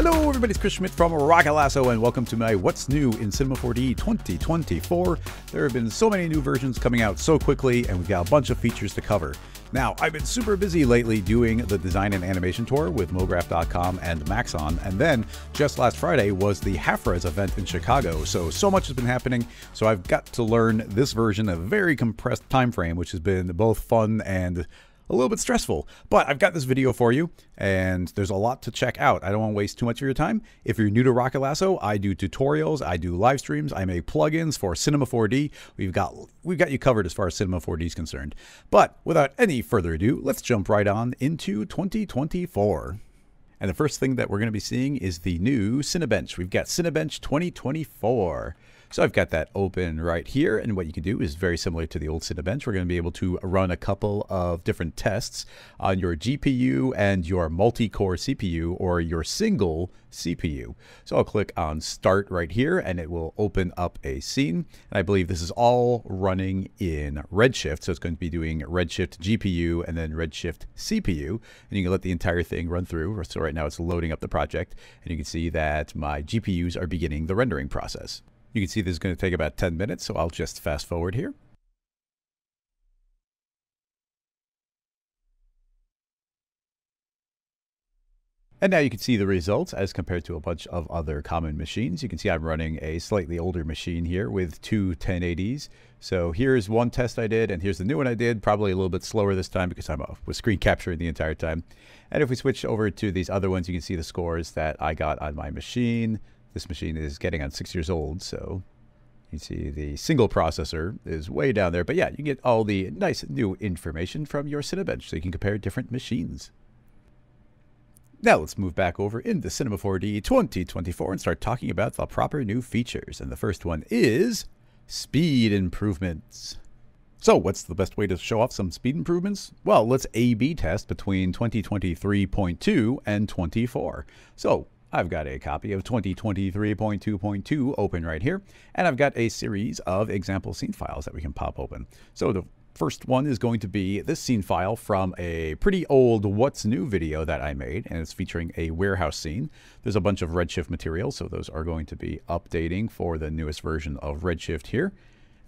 Hello everybody, it's Chris Schmidt from Rocket Lasso and welcome to my What's New in Cinema 4D 2024. There have been so many new versions coming out so quickly and we've got a bunch of features to cover. Now, I've been super busy lately doing the design and animation tour with MoGraph.com and Maxon, and then just last Friday was the Half-Res event in Chicago, so much has been happening, so I've got to learn this version in a very compressed time frame, which has been both fun and a little bit stressful, but I've got this video for you and there's a lot to check out. I don't want to waste too much of your time. If you're new to Rocket Lasso, I do tutorials, I do live streams, I make plugins for Cinema 4D. We've got you covered as far as Cinema 4D is concerned. But without any further ado, let's jump right on into 2024. And the first thing that we're going to be seeing is the new Cinebench. We've got Cinebench 2024. So I've got that open right here, and what you can do is very similar to the old Cinebench. We're going to be able to run a couple of different tests on your GPU and your multi-core CPU or your single CPU. So I'll click on Start right here, and it will open up a scene. And I believe this is all running in Redshift, so it's going to be doing Redshift GPU and then Redshift CPU, and you can let the entire thing run through. So right now it's loading up the project, and you can see that my GPUs are beginning the rendering process. You can see this is going to take about 10 minutes, so I'll just fast forward here. And now you can see the results as compared to a bunch of other common machines. You can see I'm running a slightly older machine here with two 1080s. So here's one test I did, and here's the new one I did, probably a little bit slower this time because I was screen capturing the entire time. And if we switch over to these other ones, you can see the scores that I got on my machine. This machine is getting on 6 years old, so you see the single processor is way down there. But yeah, you get all the nice new information from your Cinebench, so you can compare different machines. Now let's move back over into Cinema 4D 2024 and start talking about the proper new features. And the first one is speed improvements. So what's the best way to show off some speed improvements? Well, let's A/B test between 2023.2 and 24. So I've got a copy of 2023.2.2 open right here, and I've got a series of example scene files that we can pop open. So the first one is going to be this scene file from a pretty old What's New video that I made, and it's featuring a warehouse scene. There's a bunch of Redshift materials, so those are going to be updating for the newest version of Redshift here.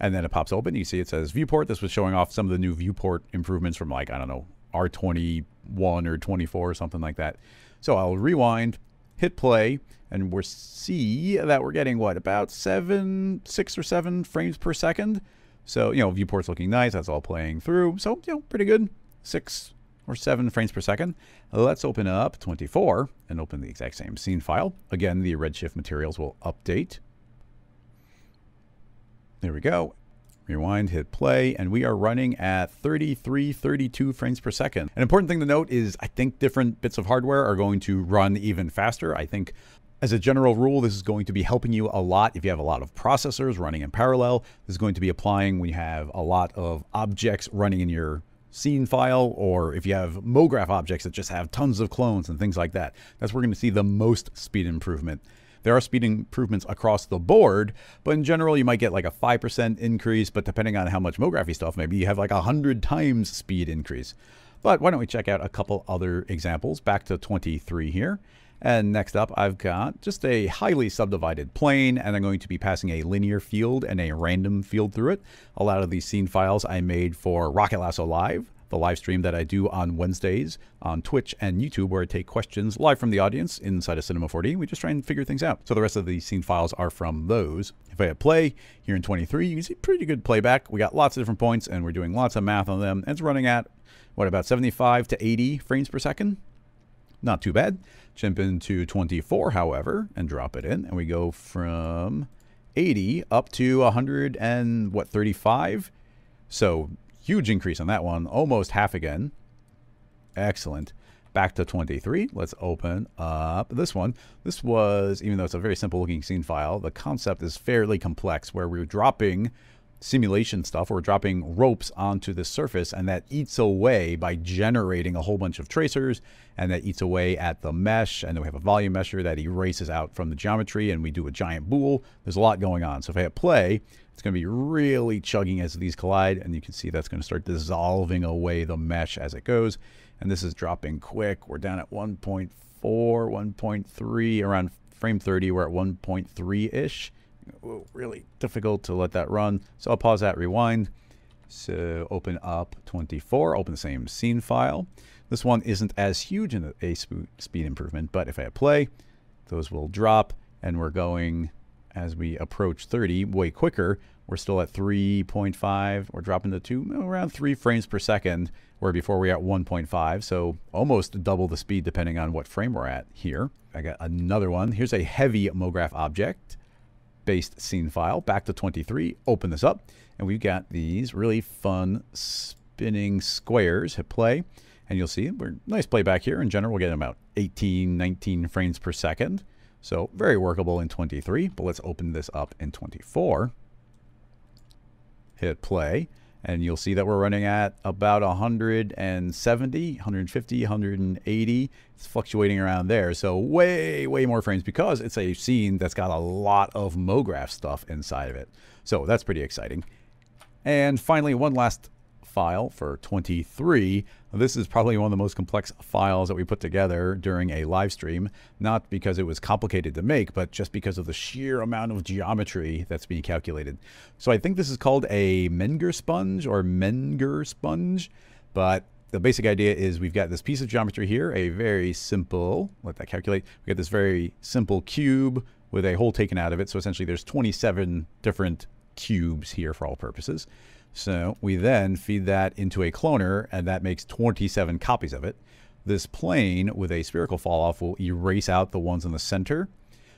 And then it pops open. You see it says viewport. This was showing off some of the new viewport improvements from, like, I don't know, R21 or 24 or something like that. So I'll rewind, hit play, and we'll see that we're getting, what, about 6 or 7 frames per second. So, you know, viewport's looking nice. That's all playing through. So, you know, pretty good. 6 or 7 frames per second. Let's open up 24 and open the exact same scene file. Again, the Redshift materials will update. There we go. Rewind, hit play, and we are running at 33, 32 frames per second. An important thing to note is I think different bits of hardware are going to run even faster. I think as a general rule, this is going to be helping you a lot if you have a lot of processors running in parallel. This is going to be applying when you have a lot of objects running in your scene file, or if you have MoGraph objects that just have tons of clones and things like that. That's where we're going to see the most speed improvement. There are speed improvements across the board, but in general, you might get like a 5% increase, but depending on how much MoGraphy stuff, maybe you have like 100 times speed increase. But why don't we check out a couple other examples. Back to 23 here. And next up, I've got just a highly subdivided plane, and I'm going to be passing a linear field and a random field through it. A lot of these scene files I made for Rocket Lasso Live, the live stream that I do on Wednesdays on Twitch and YouTube, where I take questions live from the audience inside of Cinema 4D. We just try and figure things out. So the rest of these scene files are from those. If I hit play here in 23, you can see pretty good playback. We got lots of different points, and we're doing lots of math on them. And it's running at, what, about 75 to 80 frames per second? Not too bad. Jump into 24, however, and drop it in, and we go from 80 up to 135. So huge increase on that one, almost half again. Excellent. Back to 23. Let's open up this one. This was, even though it's a very simple looking scene file, the concept is fairly complex, where we're dropping simulation stuff, or dropping ropes onto the surface, and that eats away by generating a whole bunch of tracers, and that eats away at the mesh, and then we have a volume mesher that erases out from the geometry, and we do a giant bool. There's a lot going on. So if I hit play, it's going to be really chugging as these collide, and you can see that's going to start dissolving away the mesh as it goes. and this is dropping quick. We're down at 1.4, 1.3, around frame 30, we're at 1.3-ish. Really difficult to let that run. So I'll pause that, rewind. So open up 24, open the same scene file. This one isn't as huge in a speed improvement, but if I hit play, those will drop, and we're going, as we approach 30, way quicker. We're still at 3.5. We're dropping to around 3 frames per second, where before we were at 1.5. So almost double the speed depending on what frame we're at here. I got another one. Here's a heavy MoGraph object based scene file. Back to 23. Open this up, and we've got these really fun spinning squares. Hit play, and you'll see we're nice playback here. In general, we're getting about 18, 19 frames per second. So very workable in 23. But let's open this up in 24. Hit play, and you'll see that we're running at about 170, 150, 180. It's fluctuating around there. So way more frames, because it's a scene that's got a lot of MoGraph stuff inside of it. So that's pretty exciting. And finally, one last file for 23. This is probably one of the most complex files that we put together during a live stream, not because it was complicated to make, but just because of the sheer amount of geometry that's being calculated. So I think this is called a Menger sponge, but the basic idea is we've got this piece of geometry here, a very simple, let that calculate, we got this very simple cube with a hole taken out of it. So essentially there's 27 different cubes here for all purposes. So we then feed that into a cloner, and that makes 27 copies of it. This plane with a spherical fall off will erase out the ones in the center.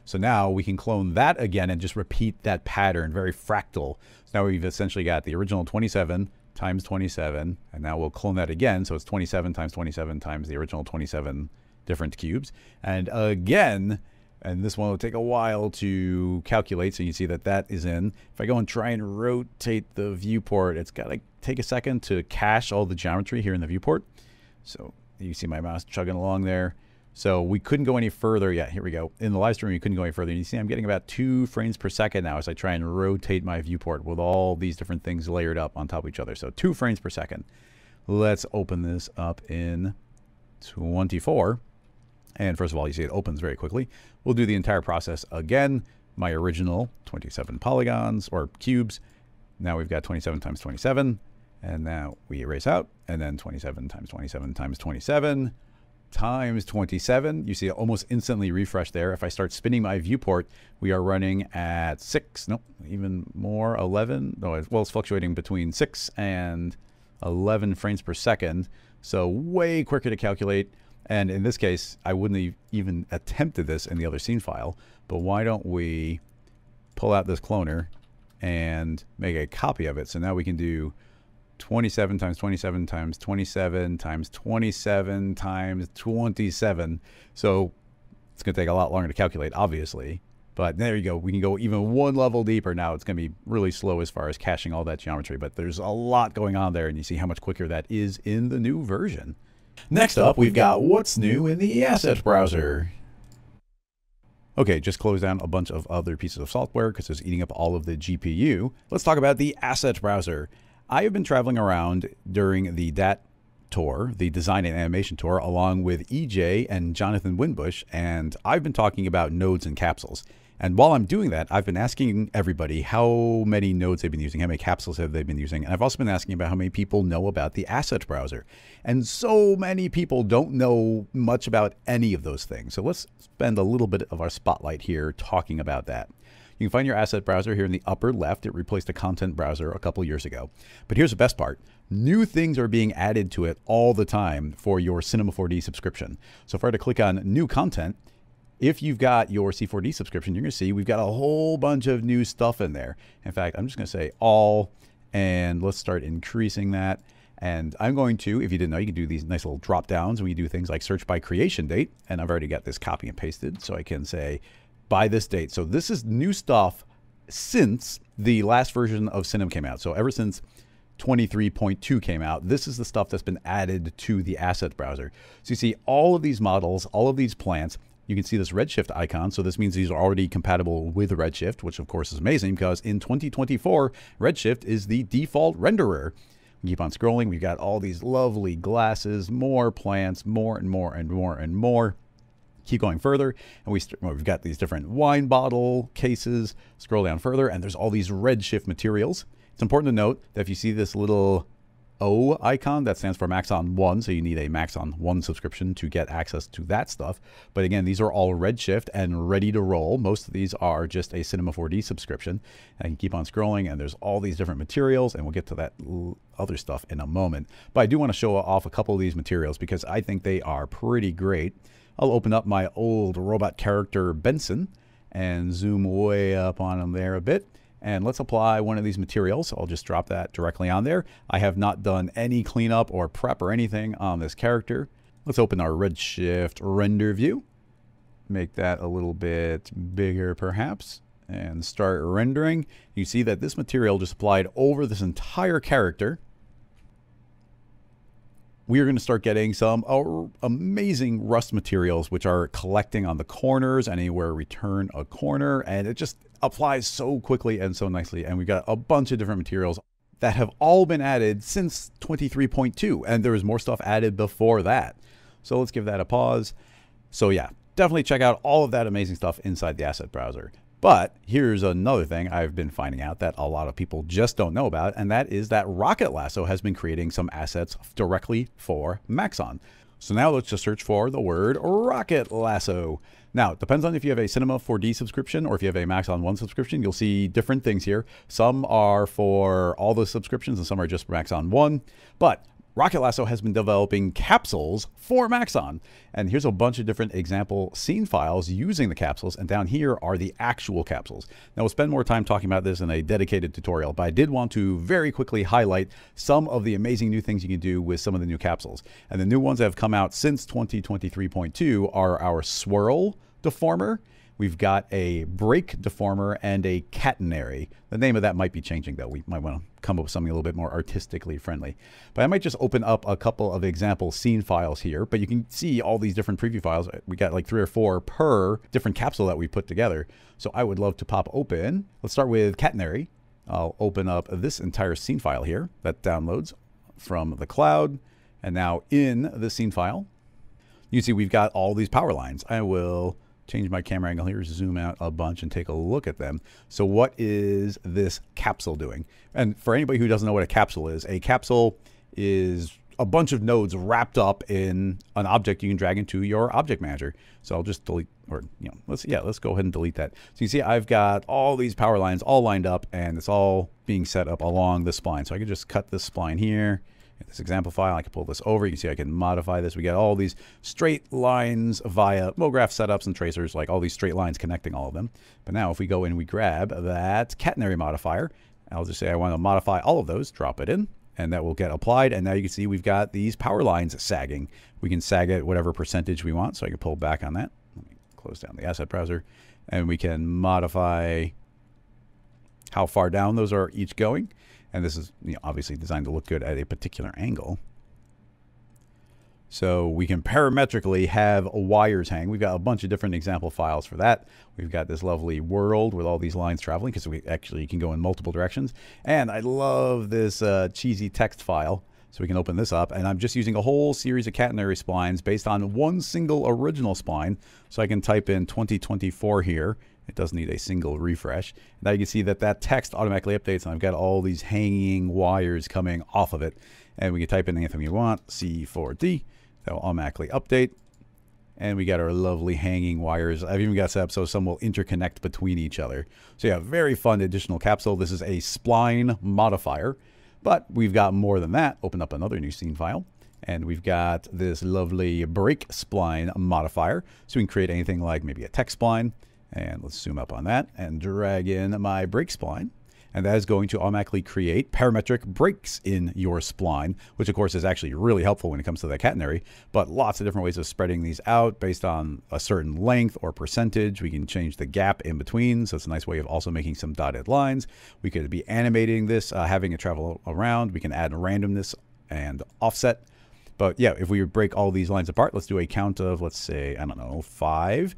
So now we can clone that again and just repeat that pattern, very fractal. So now we've essentially got the original 27 times 27, and now we'll clone that again. So it's 27 times 27 times the original 27 different cubes. And again, and this one will take a while to calculate, so you see that that is in. If I go and try and rotate the viewport, it's got to take a second to cache all the geometry here in the viewport. So you see my mouse chugging along there. So we couldn't go any further yet. Here we go. In the live stream, we couldn't go any further. You see I'm getting about 2 frames per second now as I try and rotate my viewport with all these different things layered up on top of each other. So 2 frames per second. Let's open this up in 24. And first of all, you see it opens very quickly. We'll do the entire process again. My original 27 polygons or cubes. Now we've got 27 times 27. And now we erase out. And then 27 times 27 times 27 times 27. You see it almost instantly refresh there. If I start spinning my viewport, we are running at 6, nope, even more, 11. No, well, it's fluctuating between 6 and 11 frames per second. So way quicker to calculate. And in this case, I wouldn't have even attempted this in the other scene file, but why don't we pull out this cloner and make a copy of it? So now we can do 27 times 27 times 27 times 27 times 27. So it's going to take a lot longer to calculate, obviously. But there you go. We can go even one level deeper. Now it's going to be really slow as far as caching all that geometry, but there's a lot going on there, and you see how much quicker that is in the new version. Next up, we've got what's new in the asset browser. Okay, just close down a bunch of other pieces of software because it's eating up all of the GPU. Let's talk about the asset browser. I have been traveling around during the DAT tour, the design and animation tour, along with EJ and Jonathan Winbush, and I've been talking about nodes and capsules. And while I'm doing that, I've been asking everybody how many nodes they've been using, how many capsules have they been using, and I've also been asking about how many people know about the asset browser. And so many people don't know much about any of those things. So let's spend a little bit of our spotlight here talking about that. You can find your asset browser here in the upper left. It replaced a content browser a couple years ago. But here's the best part. New things are being added to it all the time for your Cinema 4D subscription. So if I were to click on new content, if you've got your C4D subscription, you're going to see we've got a whole bunch of new stuff in there. In fact, I'm just going to say all, and let's start increasing that. And I'm going to, if you didn't know, you can do these nice little drop downs when you do things like search by creation date. And I've already got this copy and pasted, so I can say by this date. So this is new stuff since the last version of Cinem came out. So ever since 23.2 came out, this is the stuff that's been added to the asset browser. So you see all of these models, all of these plants. You can see this Redshift icon. So this means these are already compatible with Redshift, which of course is amazing because in 2024, Redshift is the default renderer. Keep on scrolling. We've got all these lovely glasses, more plants, more and more and more and more. Keep going further, and we've got these different wine bottle cases. Scroll down further, and there's all these redshift materials. It's important to note that if you see this little O icon, that stands for Maxon 1, so you need a Maxon 1 subscription to get access to that stuff. But again, these are all redshift and ready to roll. Most of these are just a Cinema 4D subscription. And I can keep on scrolling, and there's all these different materials, and we'll get to that other stuff in a moment. But I do want to show off a couple of these materials because I think they are pretty great. I'll open up my old robot character Benson and zoom way up on him there a bit. And let's apply one of these materials. I'll just drop that directly on there. I have not done any cleanup or prep or anything on this character. Let's open our Redshift render view. Make that a little bit bigger perhaps. And start rendering. You see that this material just applied over this entire character. We are going to start getting some amazing rust materials, which are collecting on the corners, anywhere we turn a corner, and it just applies so quickly and so nicely. And we've got a bunch of different materials that have all been added since 23.2, and there was more stuff added before that. So let's give that a pause. So yeah, definitely check out all of that amazing stuff inside the asset browser. But here's another thing I've been finding out that a lot of people just don't know about, and that is that Rocket Lasso has been creating some assets directly for Maxon. So now let's just search for the word Rocket Lasso. Now, it depends on if you have a Cinema 4D subscription or if you have a Maxon 1 subscription. You'll see different things here. Some are for all the subscriptions and some are just for Maxon 1. But Rocket Lasso has been developing capsules for Maxon. And here's a bunch of different example scene files using the capsules. And down here are the actual capsules. Now we'll spend more time talking about this in a dedicated tutorial, but I did want to very quickly highlight some of the amazing new things you can do with some of the new capsules. And the new ones that have come out since 2023.2 are our Swirl Deformer. We've got a Break Deformer and a Catenary. The name of that might be changing though. We might want to come up with something a little bit more artistically friendly. But I might just open up a couple of example scene files here, but you can see all these different preview files. We got like 3 or 4 per different capsule that we put together. So I would love to pop open. Let's start with Catenary. I'll open up this entire scene file here that downloads from the cloud. And now in the scene file, you see we've got all these power lines. I will change my camera angle here, zoom out a bunch and take a look at them. So what is this capsule doing? And for anybody who doesn't know what a capsule is a bunch of nodes wrapped up in an object you can drag into your object manager. So I'll just delete, or let's go ahead and delete that. So you see I've got all these power lines all lined up and it's all being set up along the spline. So I can just cut this spline here. This example file, I can pull this over. You can see I can modify this. We get all these straight lines via MoGraph setups and tracers, like all these straight lines connecting all of them. But now if we go in and we grab that catenary modifier, I'll just say I want to modify all of those, drop it in, and that will get applied. And now you can see we've got these power lines sagging. We can sag at whatever percentage we want, so I can pull back on that. Let me close down the asset browser, and we can modify how far down those are each going. And this is obviously designed to look good at a particular angle. So we can parametrically have wires hang. We've got a bunch of different example files for that. We've got this lovely world with all these lines traveling because we actually can go in multiple directions. And I love this cheesy text file. So we can open this up, and I'm just using a whole series of catenary splines based on one single original spline. So I can type in 2024 here. It does need a single refresh. Now you can see that that text automatically updates, and I've got all these hanging wires coming off of it. And we can type in anything we want, C4D. That will automatically update. And we got our lovely hanging wires. I've even got set up so some will interconnect between each other. So yeah, very fun additional capsule. This is a spline modifier, but we've got more than that. Open up another new scene file. And we've got this lovely break spline modifier. So we can create anything like maybe a text spline. And let's zoom up on that and drag in my break spline. And that is going to automatically create parametric breaks in your spline, which of course is actually really helpful when it comes to the catenary, but lots of different ways of spreading these out based on a certain length or percentage. We can change the gap in between. So it's a nice way of also making some dotted lines. We could be animating this, having it travel around. We can add randomness and offset. But yeah, if we break all these lines apart, let's do a count of, let's say, I don't know, 5.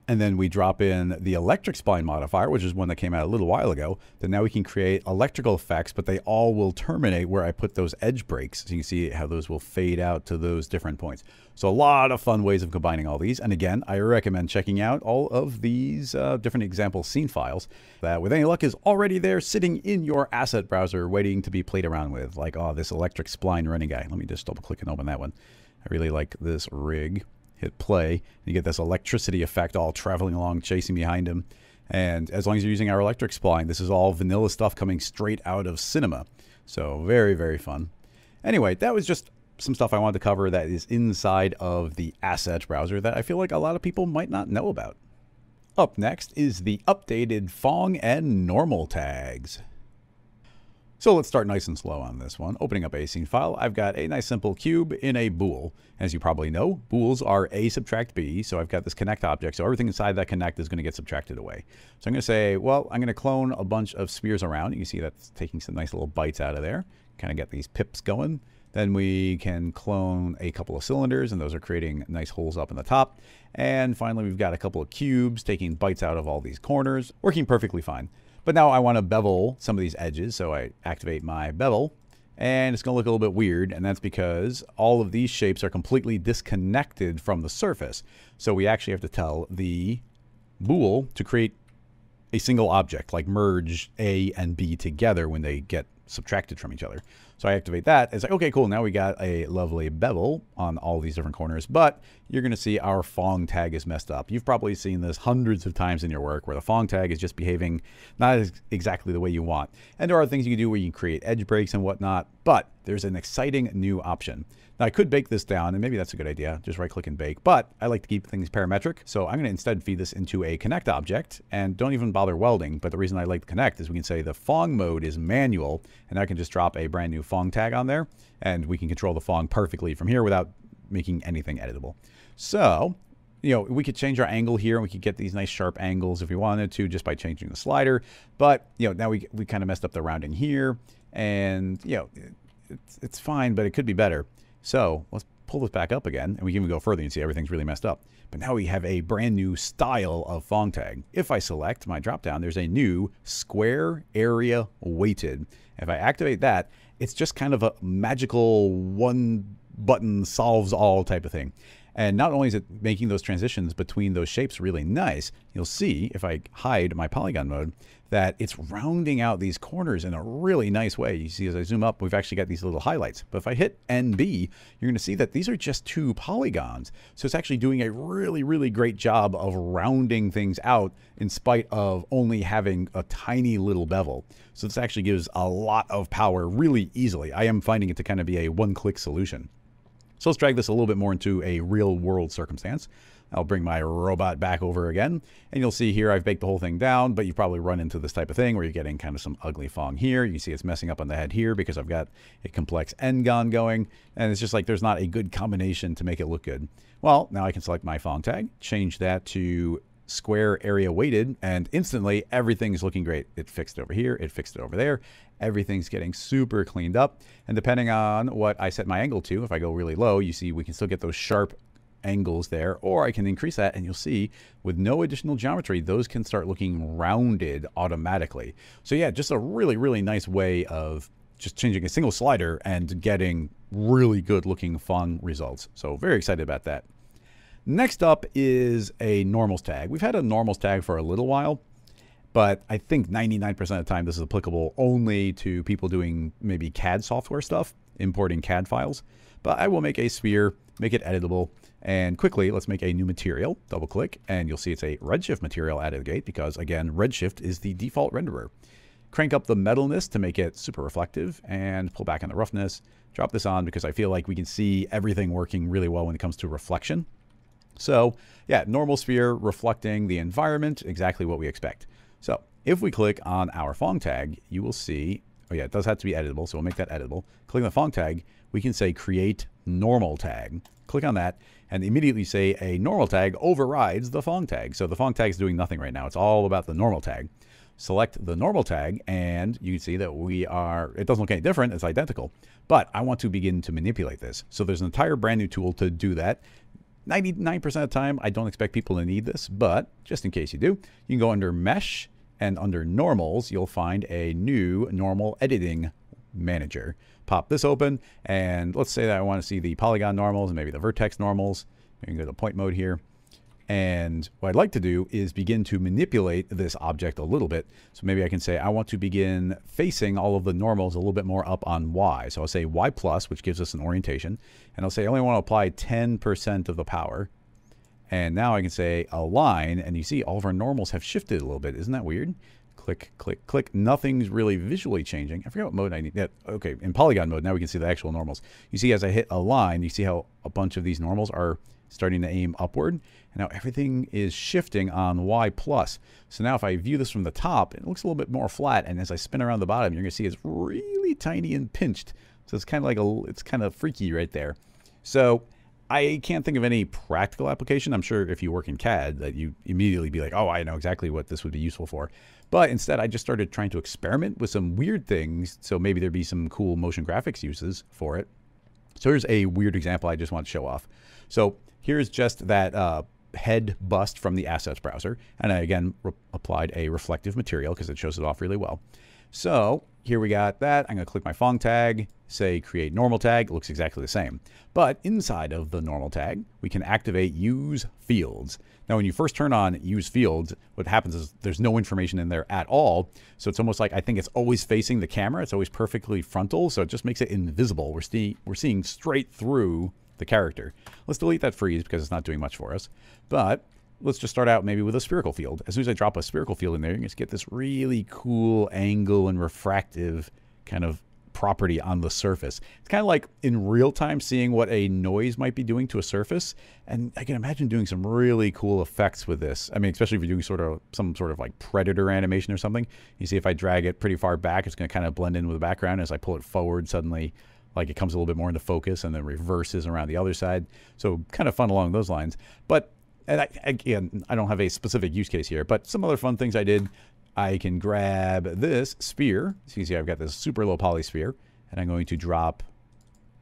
and then we drop in the electric spline modifier, which is one that came out a little while ago, then now we can create electrical effects, but they all will terminate where I put those edge breaks. So you can see how those will fade out to those different points. So a lot of fun ways of combining all these. And again, I recommend checking out all of these different example scene files that with any luck is already there sitting in your asset browser waiting to be played around with. Like, oh, this electric spline running guy. Let me just double click and open that one. I really like this rig. Hit play, and you get this electricity effect all traveling along, chasing behind him. And as long as you're using our electric spline, this is all vanilla stuff coming straight out of Cinema. So very, very fun. Anyway, that was just some stuff I wanted to cover that is inside of the asset browser that I feel like a lot of people might not know about. Up next is the updated Phong and normal tags. So let's start nice and slow on this one. Opening up a scene file, I've got a nice simple cube in a bool. As you probably know, bools are A subtract B, so I've got this connect object, so everything inside that connect is going to get subtracted away. So I'm going to say, well, I'm going to clone a bunch of spheres around. You can see that's taking some nice little bites out of there. Kind of get these pips going. Then we can clone a couple of cylinders, and those are creating nice holes up in the top. And finally, we've got a couple of cubes taking bites out of all these corners, working perfectly fine. But now I want to bevel some of these edges, so I activate my bevel, and it's going to look a little bit weird, and that's because all of these shapes are completely disconnected from the surface. So we actually have to tell the bool to create a single object, like merge A and B together when they get subtracted from each other. So I activate that. It's like, okay, cool. Now we got a lovely bevel on all these different corners, but you're going to see our Phong tag is messed up. You've probably seen this hundreds of times in your work where the Phong tag is just behaving not exactly the way you want. And there are things you can do where you can create edge breaks and whatnot, but there's an exciting new option. Now I could bake this down, and maybe that's a good idea. Just right click and bake, but I like to keep things parametric. So I'm going to instead feed this into a connect object and don't even bother welding. But the reason I like to connect is we can say the Phong mode is manual, and I can just drop a brand new Phong tag on there, and we can control the Phong perfectly from here without making anything editable. So, you know, we could change our angle here, and we could get these nice sharp angles if we wanted to just by changing the slider. But, you know, now we kind of messed up the rounding here, and, you know, it's fine, but it could be better. So let's pull this back up again, and we can even go further and see everything's really messed up. But now we have a brand new style of Phong tag. If I select my dropdown, there's a new square area weighted. If I activate that, it's just kind of a magical one button solves all type of thing. And not only is it making those transitions between those shapes really nice, you'll see if I hide my polygon mode that it's rounding out these corners in a really nice way. You see as I zoom up, we've actually got these little highlights. But if I hit NB, you're going to see that these are just two polygons. So it's actually doing a really, really great job of rounding things out in spite of only having a tiny little bevel. So this actually gives a lot of power really easily. I am finding it to kind of be a one-click solution. So let's drag this a little bit more into a real world circumstance. I'll bring my robot back over again, and you'll see here I've baked the whole thing down, but you've probably run into this type of thing where you're getting kind of some ugly Phong here. You see it's messing up on the head here because I've got a complex N-gon going, and it's just like there's not a good combination to make it look good. Well, now I can select my Phong tag, change that to square area weighted, and instantly everything is looking great. It fixed it over here, it fixed it over there. Everything's getting super cleaned up, and depending on what I set my angle to, if I go really low, you see we can still get those sharp angles there, or I can increase that, and you'll see with no additional geometry those can start looking rounded automatically. So yeah, just a really, really nice way of just changing a single slider and getting really good looking Phong results. So very excited about that. Next up is a normals tag. We've had a normals tag for a little while, but I think 99% of the time this is applicable only to people doing maybe CAD software stuff, importing CAD files. But I will make a sphere, make it editable, and quickly let's make a new material. Double click, and you'll see it's a redshift material out of the gate because, again, redshift is the default renderer. Crank up the metalness to make it super reflective, and pull back on the roughness. Drop this on because I feel like we can see everything working really well when it comes to reflection. So yeah, normal sphere reflecting the environment, exactly what we expect. So if we click on our Phong tag, you will see, oh yeah, it does have to be editable, so we'll make that editable. Click on the Phong tag, we can say create normal tag. Click on that, and immediately say a normal tag overrides the Phong tag. So the Phong tag is doing nothing right now. It's all about the normal tag. Select the normal tag, and you can see that it doesn't look any different, it's identical. But I want to begin to manipulate this. So there's an entire brand new tool to do that. 99% of the time, I don't expect people to need this, but just in case you do, you can go under Mesh, and under Normals, you'll find a new normal editing manager. Pop this open, and let's say that I want to see the polygon normals and maybe the vertex normals. You can go to point mode here. And what I'd like to do is begin to manipulate this object a little bit. So maybe I can say I want to begin facing all of the normals a little bit more up on Y. So I'll say Y plus, which gives us an orientation. And I'll say I only want to apply 10% of the power. And now I can say align, and you see all of our normals have shifted a little bit. Isn't that weird? Click, click, click. Nothing's really visually changing. I forget what mode I need. Yeah, okay, in polygon mode, now we can see the actual normals. You see as I hit align, you see how a bunch of these normals are starting to aim upward. And now everything is shifting on Y plus. So now if I view this from the top, it looks a little bit more flat. And as I spin around the bottom, you're going to see it's really tiny and pinched. So it's kind of like it's kind of freaky right there. So I can't think of any practical application. I'm sure if you work in CAD that you immediately be like, oh, I know exactly what this would be useful for. But instead, I just started trying to experiment with some weird things. So maybe there'd be some cool motion graphics uses for it. So here's a weird example I just want to show off. So here's just that head bust from the assets browser. And I, again, applied a reflective material because it shows it off really well. So here we got that. I'm going to click my Phong tag, say create normal tag. It looks exactly the same. But inside of the normal tag, we can activate use fields. Now, when you first turn on use fields, what happens is there's no information in there at all. So it's almost like I think it's always facing the camera. It's always perfectly frontal. So it just makes it invisible. We're seeing straight through the character. Let's delete that freeze because it's not doing much for us. But let's just start out maybe with a spherical field. As soon as I drop a spherical field in there, you just get this really cool angle and refractive kind of property on the surface. It's kind of like in real time seeing what a noise might be doing to a surface. And I can imagine doing some really cool effects with this. I mean, especially if you're doing some sort of like predator animation or something. You see if I drag it pretty far back, it's going to kind of blend in with the background. As I pull it forward, suddenly like it comes a little bit more into focus and then reverses around the other side. So kind of fun along those lines. But and again, I don't have a specific use case here, but some other fun things I did. I can grab this sphere. So you see I've got this super low poly sphere, and I'm going to drop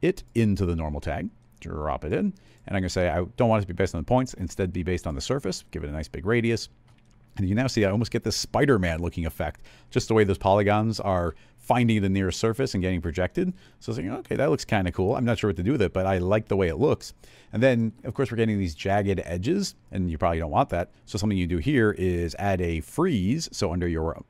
it into the normal tag. Drop it in. And I'm going to say I don't want it to be based on the points, instead be based on the surface. Give it a nice big radius. And you now see I almost get this Spider-Man looking effect, just the way those polygons are finding the nearest surface and getting projected. So I was like, okay, that looks kind of cool. I'm not sure what to do with it, but I like the way it looks. And then, of course, we're getting these jagged edges, and you probably don't want that. So something you do here is add a freeze. So under your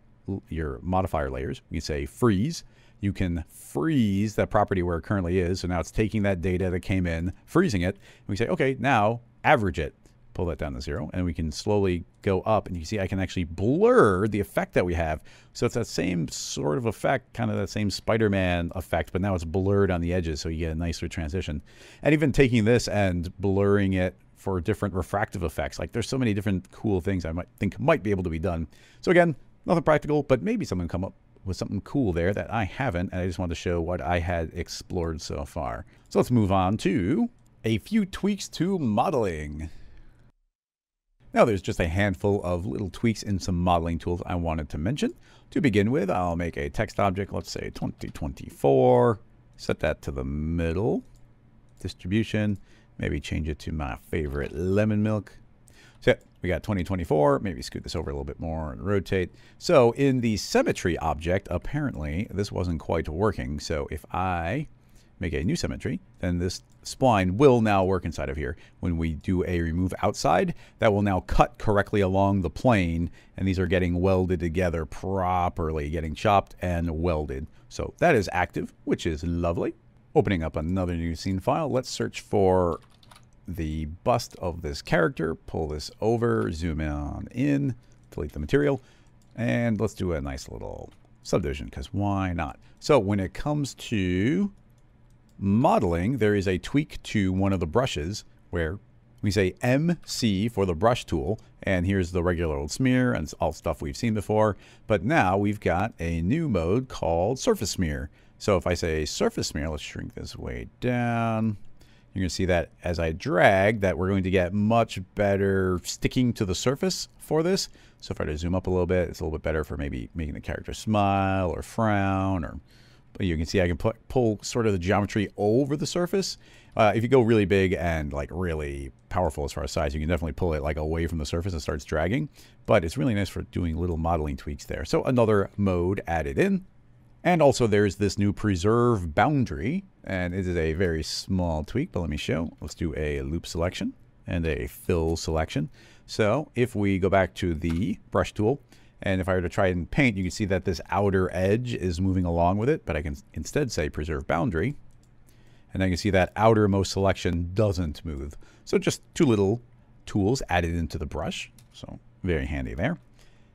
modifier layers, you say freeze. You can freeze that property where it currently is. So now it's taking that data that came in, freezing it. And we say, okay, now average it. Pull that down to 0, and we can slowly go up, and you can see I can actually blur the effect that we have. So it's that same sort of effect, kind of that same Spider-Man effect, but now it's blurred on the edges, so you get a nicer transition. And even taking this and blurring it for different refractive effects, like there's so many different cool things I think might be able to be done. So again, nothing practical, but maybe someone come up with something cool there that I haven't, and I just wanted to show what I had explored so far. So let's move on to a few tweaks to modeling. Now there's just a handful of little tweaks in some modeling tools I wanted to mention. To begin with, I'll make a text object, let's say 2024, set that to the middle, distribution, maybe change it to my favorite lemon milk. So we got 2024, maybe scoot this over a little bit more and rotate. So in the symmetry object, apparently this wasn't quite working. So if I make a new symmetry, then this spline will now work inside of here. When we do a remove outside, that will now cut correctly along the plane, and these are getting welded together properly, getting chopped and welded. So that is active, which is lovely. Opening up another new scene file, let's search for the bust of this character, pull this over, zoom in, delete the material, and let's do a nice little subdivision, because why not? So when it comes to modeling, there is a tweak to one of the brushes where we say MC for the brush tool, and here's the regular old smear and all stuff we've seen before, but now we've got a new mode called surface smear. So if I say surface smear, let's shrink this way down. You're going to see that as I drag that we're going to get much better sticking to the surface for this. So if I were to zoom up a little bit, it's a little bit better for maybe making the character smile or frown or But you can see I can pull sort of the geometry over the surface. If you go really big and like really powerful as far as size, you can definitely pull it like away from the surface and starts dragging. But it's really nice for doing little modeling tweaks there. So another mode added in. And also there's this new preserve boundary. And it is a very small tweak, but let me show. Let's do a loop selection and a fill selection. So if we go back to the brush tool, and if I were to try and paint, you can see that this outer edge is moving along with it, but I can instead say preserve boundary. And I can see that outermost selection doesn't move. So just two little tools added into the brush. So very handy there.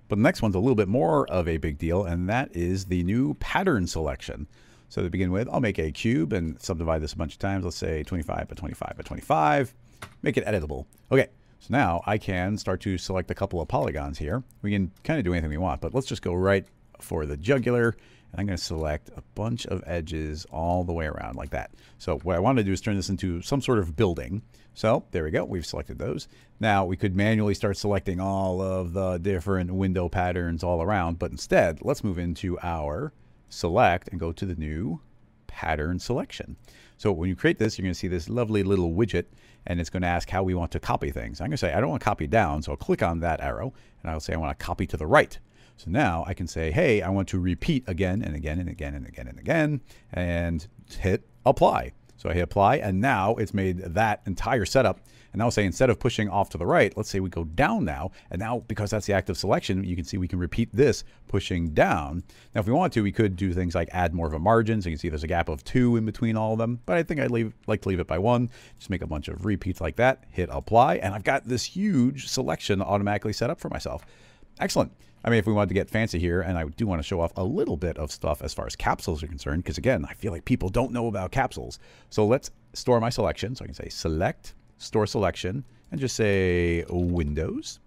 But the next one's a little bit more of a big deal, and that is the new pattern selection. So to begin with, I'll make a cube and subdivide this a bunch of times. Let's say 25 by 25 by 25. Make it editable. Okay, so now I can start to select a couple of polygons here. We can kind of do anything we want, but let's just go right for the jugular. And I'm going to select a bunch of edges all the way around like that. So what I want to do is turn this into some sort of building. So there we go. We've selected those. Now we could manually start selecting all of the different window patterns all around. But instead, let's move into our select and go to the new pattern selection. So when you create this, you're going to see this lovely little widget, and it's going to ask how we want to copy things. I'm going to say I don't want to copy down, so I'll click on that arrow, and I'll say I want to copy to the right. So now I can say, hey, I want to repeat again and again and again and again and again, and hit apply. So I hit apply, and now it's made that entire setup. And now I'll say instead of pushing off to the right, let's say we go down now. And now, because that's the active selection, you can see we can repeat this pushing down. Now, if we want to, we could do things like add more of a margin. So you can see there's a gap of 2 in between all of them. But I think I'd like to leave it by 1. Just make a bunch of repeats like that. Hit apply. And I've got this huge selection automatically set up for myself. Excellent. I mean, if we wanted to get fancy here, and I do want to show off a little bit of stuff as far as capsules are concerned, because again, I feel like people don't know about capsules. So let's store my selection. So I can say select, store selection, and just say Windows.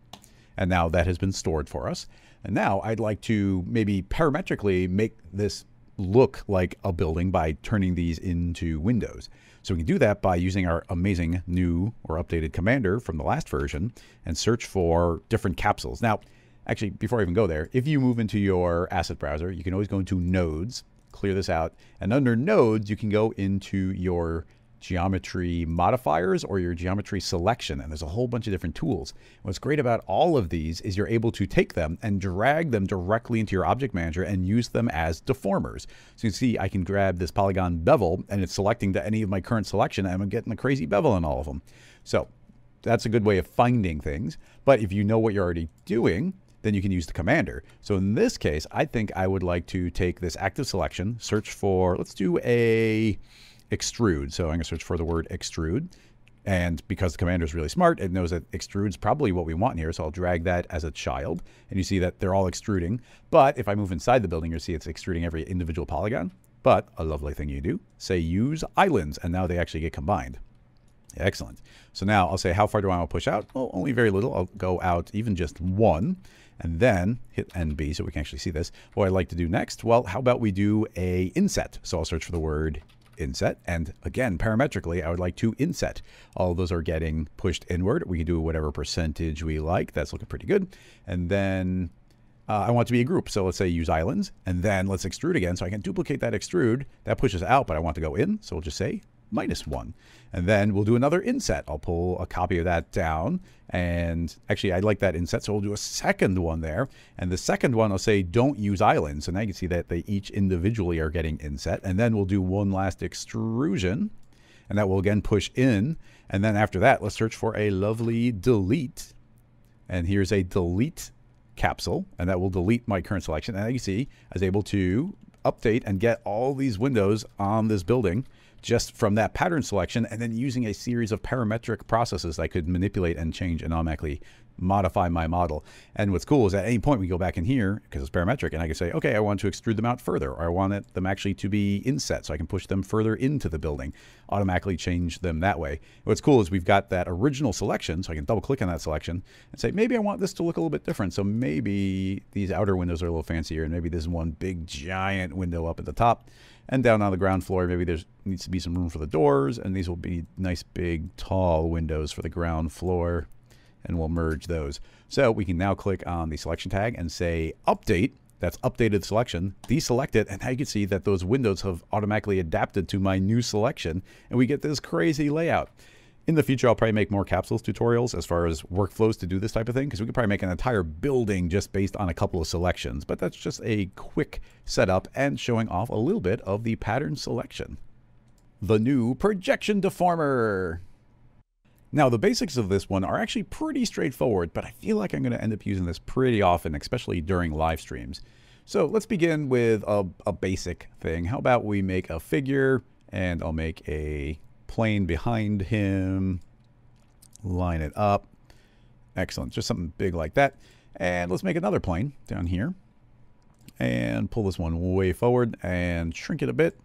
And now that has been stored for us. And now I'd like to maybe parametrically make this look like a building by turning these into windows. So we can do that by using our amazing new or updated commander from the last version and search for different capsules. Now, actually, before I even go there, if you move into your asset browser, you can always go into nodes, clear this out. And under nodes, you can go into your geometry modifiers or your geometry selection. And there's a whole bunch of different tools. What's great about all of these is you're able to take them and drag them directly into your object manager and use them as deformers. So you can see I can grab this polygon bevel and it's selecting to any of my current selection and I'm getting a crazy bevel in all of them. So that's a good way of finding things. But if you know what you're already doing, then you can use the commander. So in this case, I think I would like to take this active selection, search for, let's do a extrude. So I'm going to search for the word extrude. And because the commander is really smart, it knows that extrude's probably what we want here. So I'll drag that as a child. And you see that they're all extruding. But if I move inside the building, you'll see it's extruding every individual polygon. But a lovely thing you do, say use islands. And now they actually get combined. Excellent. So now I'll say, how far do I want to push out? Well, only very little. I'll go out even just 1. And then hit NB so we can actually see this. What I'd like to do next, well, how about we do a inset? So I'll search for the word inset. And again, parametrically, I would like to inset. All of those are getting pushed inward. We can do whatever percentage we like. That's looking pretty good. And then I want it to be a group. So let's say use islands. And then let's extrude again. So I can duplicate that extrude. That pushes out, but I want to go in. So we'll just say -1. And then we'll do another inset. I'll pull a copy of that down. And actually, I like that inset, so we'll do a second one there. And the second one, I'll say don't use islands. So now you can see that they each individually are getting inset. And then we'll do one last extrusion. And that will again push in. And then after that, let's search for a lovely delete. And here's a delete capsule. And that will delete my current selection. And you see, I was able to update and get all these windows on this building just from that pattern selection, and then using a series of parametric processes I could manipulate and change and automatically modify my model. And what's cool is at any point we go back in here, because it's parametric, and I can say, okay, I want to extrude them out further, or I want them actually to be inset, so I can push them further into the building, automatically change them that way. What's cool is we've got that original selection, so I can double click on that selection and say, maybe I want this to look a little bit different. So maybe these outer windows are a little fancier, and maybe there's one big giant window up at the top. And down on the ground floor, maybe there needs to be some room for the doors, and these will be nice, big, tall windows for the ground floor, and we'll merge those. So we can now click on the selection tag and say update. that's updated the selection, deselect it, and now you can see that those windows have automatically adapted to my new selection, and we get this crazy layout. In the future, I'll probably make more Capsules tutorials as far as workflows to do this type of thing, because we could probably make an entire building just based on a couple of selections, but that's just a quick setup and showing off a little bit of the pattern selection. The new Projection Deformer. Now, the basics of this one are actually pretty straightforward, but I feel like I'm going to end up using this pretty often, especially during live streams. So let's begin with a basic thing. How about we make a figure, and I'll make a plane behind him, line it up. Excellent, just something big like that. And let's make another plane down here, and pull this one way forward and shrink it a bit.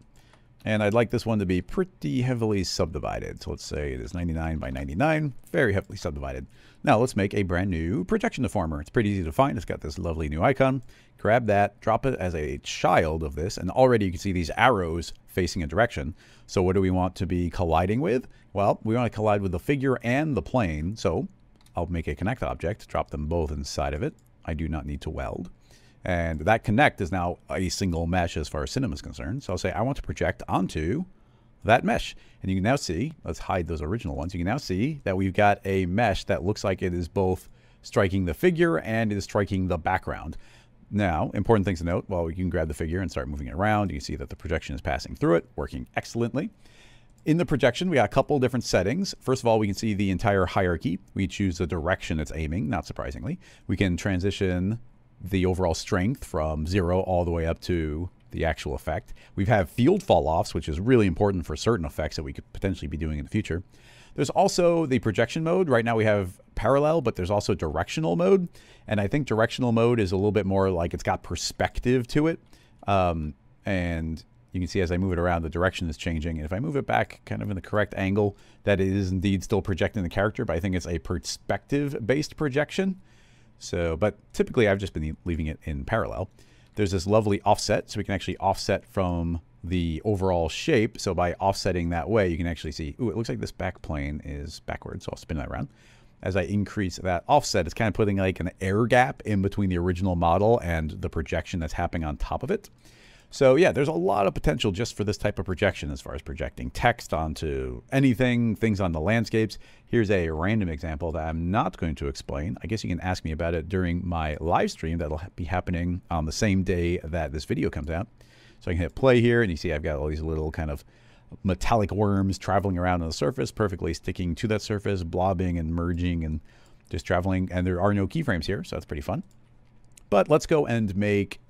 And I'd like this one to be pretty heavily subdivided. So let's say it is 99 by 99, very heavily subdivided. Now let's make a brand new Projection Deformer. It's pretty easy to find. It's got this lovely new icon. Grab that, drop it as a child of this, and already you can see these arrows facing a direction. So what do we want to be colliding with? Well, we want to collide with the figure and the plane. So I'll make a connect object, drop them both inside of it. I do not need to weld. And that connect is now a single mesh as far as Cinema is concerned. So I'll say I want to project onto that mesh. And you can now see, let's hide those original ones. You can now see that we've got a mesh that looks like it is both striking the figure and it is striking the background. Now, important things to note, well, you can grab the figure and start moving it around. You can see that the projection is passing through it, working excellently. In the projection, we got a couple different settings. First of all, we can see the entire hierarchy. We choose the direction it's aiming, not surprisingly. We can transition the overall strength from 0 all the way up to the actual effect. We have field fall-offs, which is really important for certain effects that we could potentially be doing in the future. There's also the projection mode. Right now we have parallel, but there's also directional mode. And I think directional mode is a little bit more like it's got perspective to it. And you can see as I move it around, the direction is changing. And if I move it back kind of in the correct angle, that it is indeed still projecting the character, but I think it's a perspective-based projection. So, but typically I've just been leaving it in parallel. There's this lovely offset, so we can actually offset from the overall shape. So by offsetting that way, you can actually see, ooh, it looks like this back plane is backwards, so I'll spin that around. As I increase that offset, it's kind of putting like an air gap in between the original model and the projection that's happening on top of it. So yeah, there's a lot of potential just for this type of projection as far as projecting text onto anything, things on the landscapes. Here's a random example that I'm not going to explain. I guess you can ask me about it during my live stream that'll be happening on the same day that this video comes out. So I can hit play here, and you see I've got all these little kind of metallic worms traveling around on the surface, perfectly sticking to that surface, blobbing and merging and just traveling. And there are no keyframes here, so that's pretty fun. But let's go and make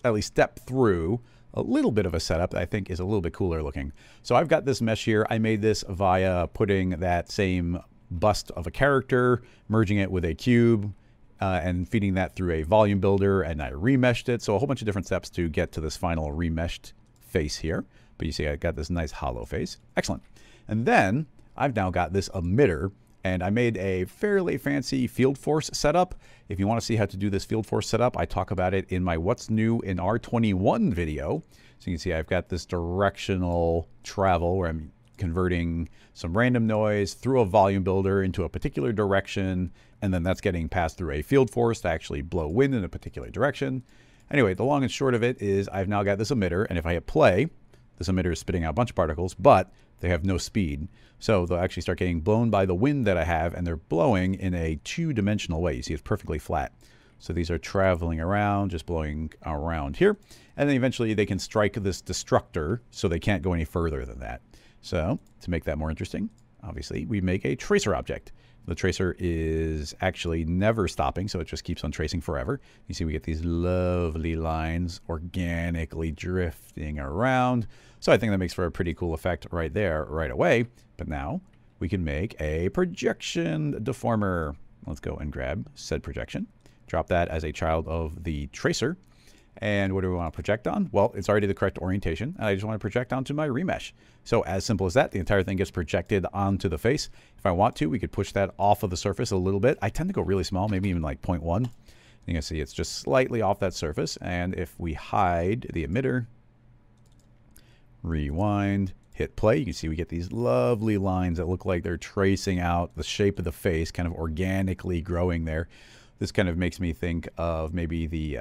at least step through a little bit of a setup that I think is a little bit cooler looking. So I've got this mesh here. I made this via putting that same bust of a character, merging it with a cube, and feeding that through a volume builder, and I remeshed it. So a whole bunch of different steps to get to this final remeshed face here. But you see I got this nice hollow face. Excellent. And then I've now got this emitter, and I made a fairly fancy field force setup. If you want to see how to do this field force setup, I talk about it in my What's New in R21 video. So you can see I've got this directional travel where I'm converting some random noise through a volume builder into a particular direction, and then that's getting passed through a field force to actually blow wind in a particular direction. Anyway, the long and short of it is I've now got this emitter, and if I hit play, this emitter is spitting out a bunch of particles, but they have no speed. So they'll actually start getting blown by the wind that I have, and they're blowing in a two-dimensional way. You see it's perfectly flat. So these are traveling around, just blowing around here. And then eventually they can strike this destructor, so they can't go any further than that. So to make that more interesting, obviously we make a tracer object. The tracer is actually never stopping, so it just keeps on tracing forever. You see we get these lovely lines organically drifting around. So I think that makes for a pretty cool effect right there, right away. But now we can make a projection deformer. Let's go and grab said projection. Drop that as a child of the tracer. And what do we want to project on? Well, it's already the correct orientation, and I just want to project onto my remesh. So as simple as that, the entire thing gets projected onto the face. If I want to, we could push that off of the surface a little bit. I tend to go really small, maybe even like 0.1. You can see it's just slightly off that surface. And if we hide the emitter, rewind, hit play, you can see we get these lovely lines that look like they're tracing out the shape of the face, kind of organically growing there. This kind of makes me think of maybe the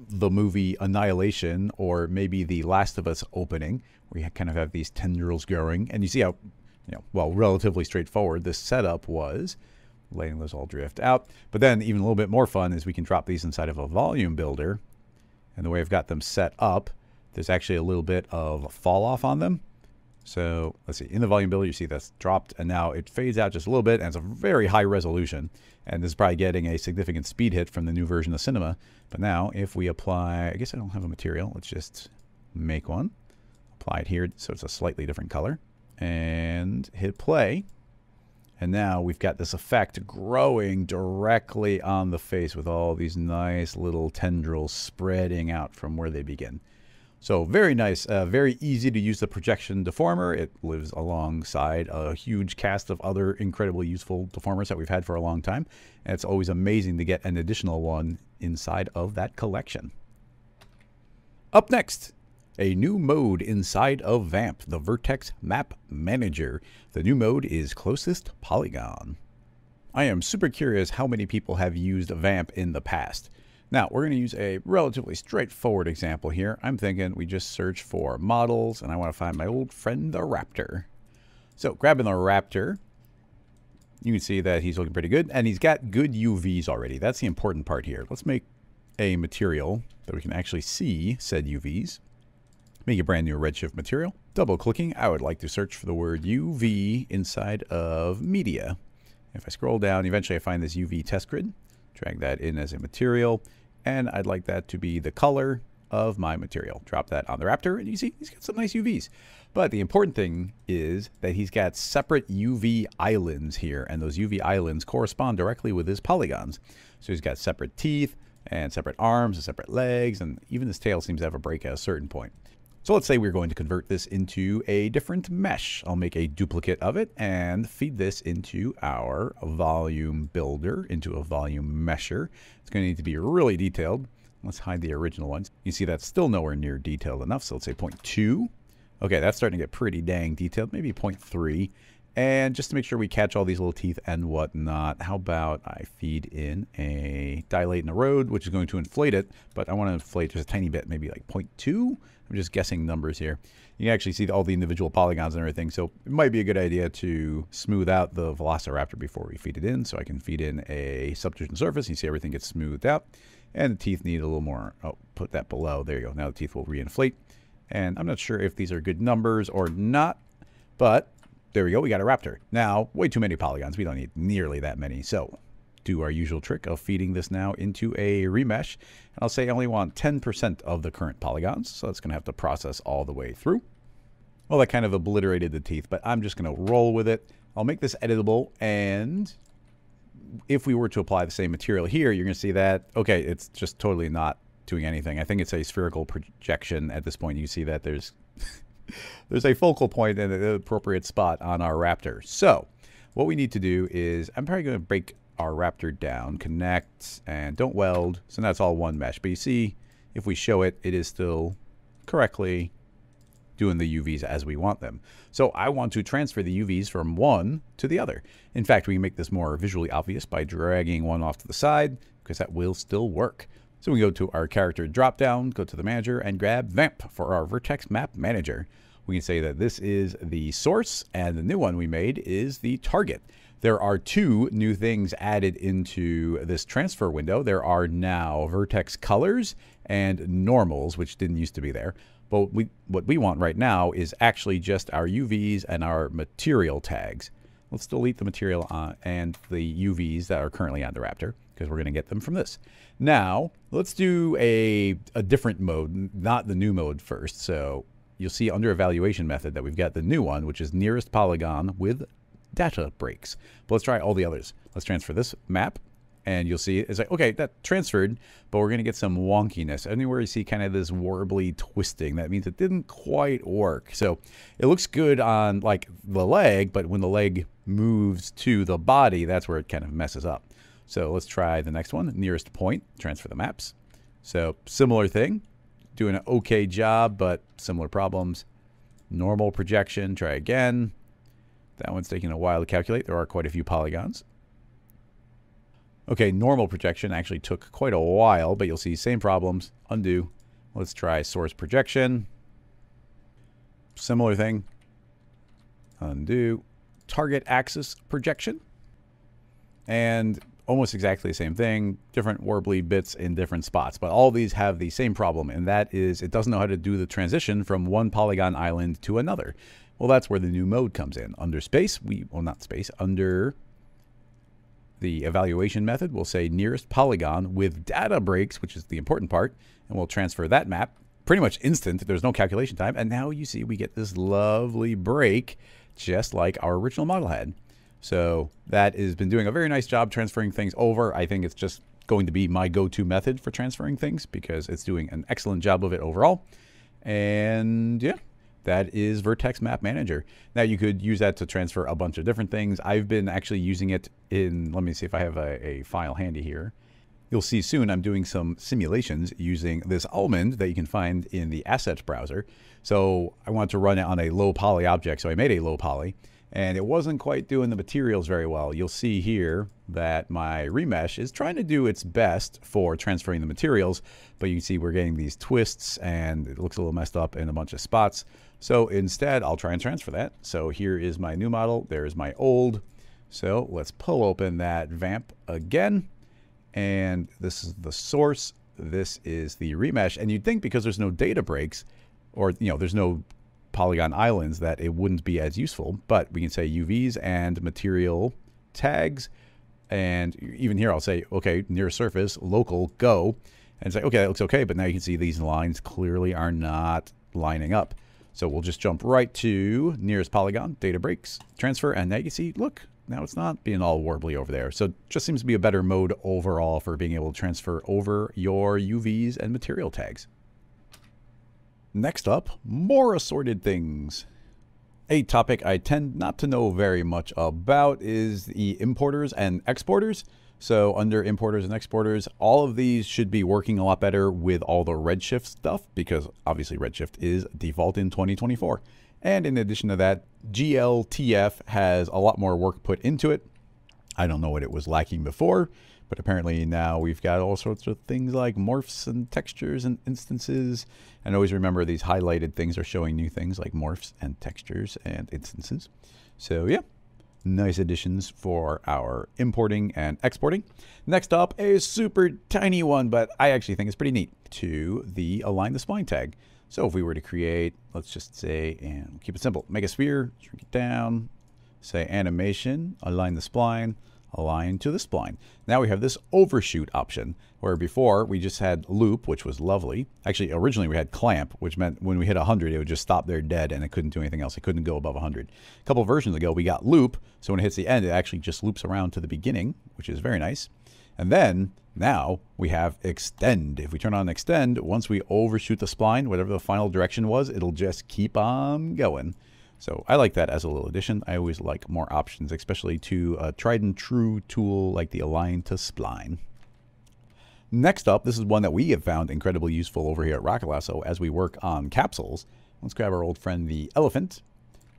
the movie Annihilation or maybe the Last of Us opening, where you kind of have these tendrils growing, and you see how, well, relatively straightforward this setup was, letting those all drift out. But then even a little bit more fun is we can drop these inside of a volume builder, and the way I've got them set up, there's actually a little bit of fall off on them. So let's see, in the volume builder, you see that's dropped, and now it fades out just a little bit, and it's a very high resolution. And this is probably getting a significant speed hit from the new version of Cinema. But now if we apply, I guess I don't have a material, let's just make one. Apply it here so it's a slightly different color. And hit play. And now we've got this effect growing directly on the face with all these nice little tendrils spreading out from where they begin. So very nice, very easy to use the Projection Deformer. It lives alongside a huge cast of other incredibly useful deformers that we've had for a long time. And it's always amazing to get an additional one inside of that collection. Up next, a new mode inside of Vamp, the Vertex Map Manager. The new mode is Closest Polygon. I am super curious how many people have used Vamp in the past. Now, we're going to use a relatively straightforward example here. I'm thinking we just search for models, and I want to find my old friend, the Raptor. So, grabbing the Raptor, you can see that he's looking pretty good, and he's got good UVs already. That's the important part here. Let's make a material that we can actually see said UVs. Make a brand new redshift material. Double-clicking, I would like to search for the word UV inside of media. If I scroll down, eventually I find this UV test grid. Drag that in as a material. And I'd like that to be the color of my material. Drop that on the Raptor, and you see he's got some nice UVs. But the important thing is that he's got separate UV islands here, and those UV islands correspond directly with his polygons. So he's got separate teeth, and separate arms, and separate legs, and even his tail seems to have a break at a certain point. So let's say we're going to convert this into a different mesh. I'll make a duplicate of it and feed this into our volume builder, into a volume mesher. It's going to need to be really detailed. Let's hide the original ones. You see that's still nowhere near detailed enough, so let's say 0.2. Okay, that's starting to get pretty dang detailed, maybe 0.3. And just to make sure we catch all these little teeth and whatnot, how about I feed in a dilate and erode, which is going to inflate it, but I want to inflate just a tiny bit, maybe like 0.2. I'm just guessing numbers here. You can actually see all the individual polygons and everything, so it might be a good idea to smooth out the Velociraptor before we feed it in. So I can feed in a subdivision surface. You see everything gets smoothed out, and the teeth need a little more. Oh, put that below. There you go. Now the teeth will reinflate. And I'm not sure if these are good numbers or not, but there we go. We got a Raptor. Now, way too many polygons. We don't need nearly that many. So do our usual trick of feeding this now into a remesh. And I'll say I only want 10% of the current polygons. So it's going to have to process all the way through. Well, that kind of obliterated the teeth, but I'm just going to roll with it. I'll make this editable. And if we were to apply the same material here, you're going to see that, okay, it's just totally not doing anything. I think it's a spherical projection at this point. You see that there's there's a focal point in the appropriate spot on our Raptor. So what we need to do is, I'm probably going to break our Raptor down, connect, and don't weld. So now it's all one mesh. But you see, if we show it, it is still correctly doing the UVs as we want them. So I want to transfer the UVs from one to the other. In fact, we can make this more visually obvious by dragging one off to the side, because that will still work. So we go to our character dropdown, go to the manager, and grab Vamp for our Vertex Map Manager. We can say that this is the source, and the new one we made is the target. There are two new things added into this transfer window. There are now vertex colors and normals, which didn't used to be there. But what we want right now is actually just our UVs and our material tags. Let's delete the material and the UVs that are currently on the Raptor, because we're going to get them from this. Now, let's do a different mode, not the new mode first. So you'll see under evaluation method that we've got the new one, which is nearest polygon with data breaks. But let's try all the others. Let's transfer this map, and you'll see it's like, okay, that transferred, but we're going to get some wonkiness. Anywhere you see kind of this warbly twisting, that means it didn't quite work. So it looks good on like the leg, but when the leg moves to the body, that's where it kind of messes up. So let's try the next one, nearest point, transfer the maps. So similar thing, doing an okay job, but similar problems. Normal projection, try again. That one's taking a while to calculate. There are quite a few polygons. Okay, normal projection actually took quite a while, but you'll see same problems. Undo. Let's try source projection. Similar thing. Undo. Target axis projection. And almost exactly the same thing. Different warbly bits in different spots. But all these have the same problem, and that is it doesn't know how to do the transition from one polygon island to another. Well, that's where the new mode comes in. Under space, under the evaluation method, we'll say nearest polygon with data breaks, which is the important part, and we'll transfer that map. Pretty much instant. There's no calculation time. And now you see we get this lovely break, just like our original model had. So that has been doing a very nice job transferring things over. I think it's just going to be my go-to method for transferring things because it's doing an excellent job of it overall. And yeah, that is Vertex Map Manager. Now you could use that to transfer a bunch of different things. I've been actually using it in, let me see if I have a file handy here. You'll see soon I'm doing some simulations using this almond that you can find in the assets browser. So I wanted to run it on a low poly object, so I made a low poly. And it wasn't quite doing the materials very well. You'll see here that my remesh is trying to do its best for transferring the materials, but you can see we're getting these twists and it looks a little messed up in a bunch of spots. So instead, I'll try and transfer that. So here is my new model. There's my old. So let's pull open that Vamp again. And this is the source. This is the remesh. And you'd think because there's no data breaks or, there's no polygon islands that it wouldn't be as useful, but we can say UVs and material tags. And even here, I'll say, okay, near surface, local, go, and say, okay, that looks okay. But now you can see these lines clearly are not lining up. So we'll just jump right to nearest polygon, data breaks, transfer. And now you can see, look, now it's not being all warbly over there. So it just seems to be a better mode overall for being able to transfer over your UVs and material tags. Next up, more assorted things. A topic I tend not to know very much about is the importers and exporters. So under importers and exporters, all of these should be working a lot better with all the Redshift stuff because obviously Redshift is default in 2024. And in addition to that, GLTF has a lot more work put into it. I don't know what it was lacking before, but apparently now we've got all sorts of things like morphs and textures and instances. And always remember these highlighted things are showing new things like morphs and textures and instances. So yeah, nice additions for our importing and exporting. Next up, a super tiny one, but I actually think it's pretty neat, to the align the spline tag. So if we were to create, let's just say, and keep it simple, make a sphere, shrink it down, say animation, align the spline, align to the spline. Now we have this overshoot option, where before we just had loop, which was lovely. Actually, originally we had clamp, which meant when we hit 100, it would just stop there dead and it couldn't do anything else. It couldn't go above 100. A couple versions ago, we got loop. So when it hits the end, it actually just loops around to the beginning, which is very nice. And then now we have extend. If we turn on extend, once we overshoot the spline, whatever the final direction was, it'll just keep on going. So I like that as a little addition. I always like more options, especially to a tried and true tool like the align to spline. Next up, this is one that we have found incredibly useful over here at Rocket Lasso as we work on capsules. Let's grab our old friend, the elephant.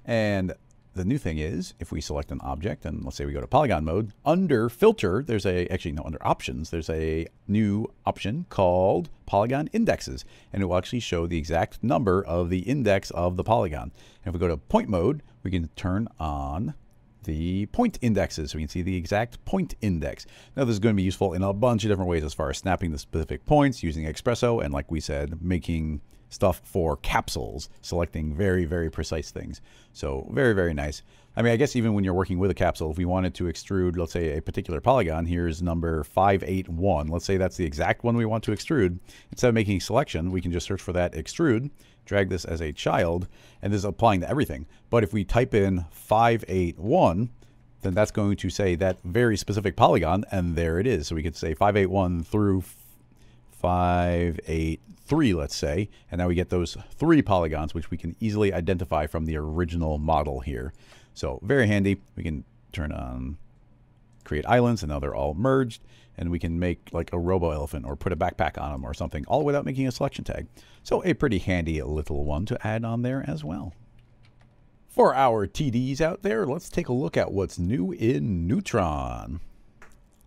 And the new thing is, if we select an object, and let's say we go to polygon mode, under filter, there's under options, there's a new option called polygon indexes. And it will actually show the exact number of the index of the polygon. And if we go to point mode, we can turn on the point indexes. So we can see the exact point index. Now this is going to be useful in a bunch of different ways as far as snapping the specific points, using Espresso, and like we said, making stuff for capsules, selecting very, very precise things. So very, very nice. I mean, I guess even when you're working with a capsule, if we wanted to extrude, let's say, a particular polygon, here's number 581. Let's say that's the exact one we want to extrude. Instead of making a selection, we can just search for that extrude, drag this as a child, and this is applying to everything. But if we type in 581, then that's going to say that very specific polygon, and there it is. So we could say 581 through 583, let's say, and now we get those 3 polygons, which we can easily identify from the original model here. So very handy. We can turn on create islands, and now they're all merged, and we can make like a robo elephant or put a backpack on them or something, all without making a selection tag. So a pretty handy little one to add on there as well. For our TDs out there, let's take a look at what's new in Neutron.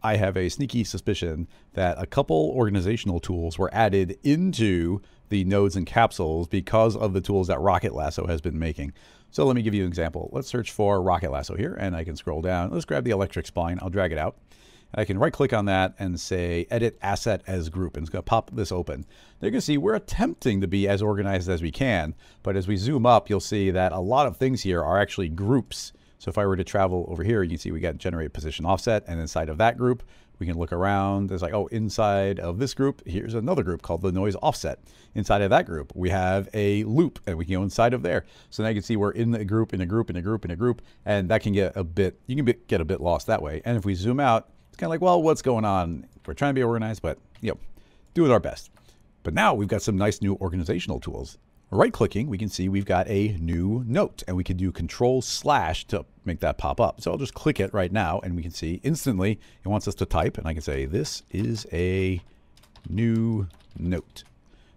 I have a sneaky suspicion that a couple organizational tools were added into the nodes and capsules because of the tools that Rocket Lasso has been making. So let me give you an example. Let's search for Rocket Lasso here, and I can scroll down. Let's grab the electric spline. I'll drag it out. I can right click on that and say edit asset as group, and it's going to pop this open. Now you can see we're attempting to be as organized as we can, but as we zoom up, you'll see that a lot of things here are actually groups. So if I were to travel over here, you can see we got generate position offset, and inside of that group, we can look around. There's like, oh, inside of this group, here's another group called the noise offset. Inside of that group, we have a loop, and we can go inside of there. So now you can see we're in a group, in a group, in a group, in a group, and that can get a bit, you can get a bit lost that way. And if we zoom out, it's kind of like, well, what's going on? We're trying to be organized, but, you know, doing our best. But now we've got some nice new organizational tools. Right-clicking, we can see we've got a new note, and we can do Control/ to make that pop up. So I'll just click it right now, and we can see instantly it wants us to type, and I can say, this is a new note.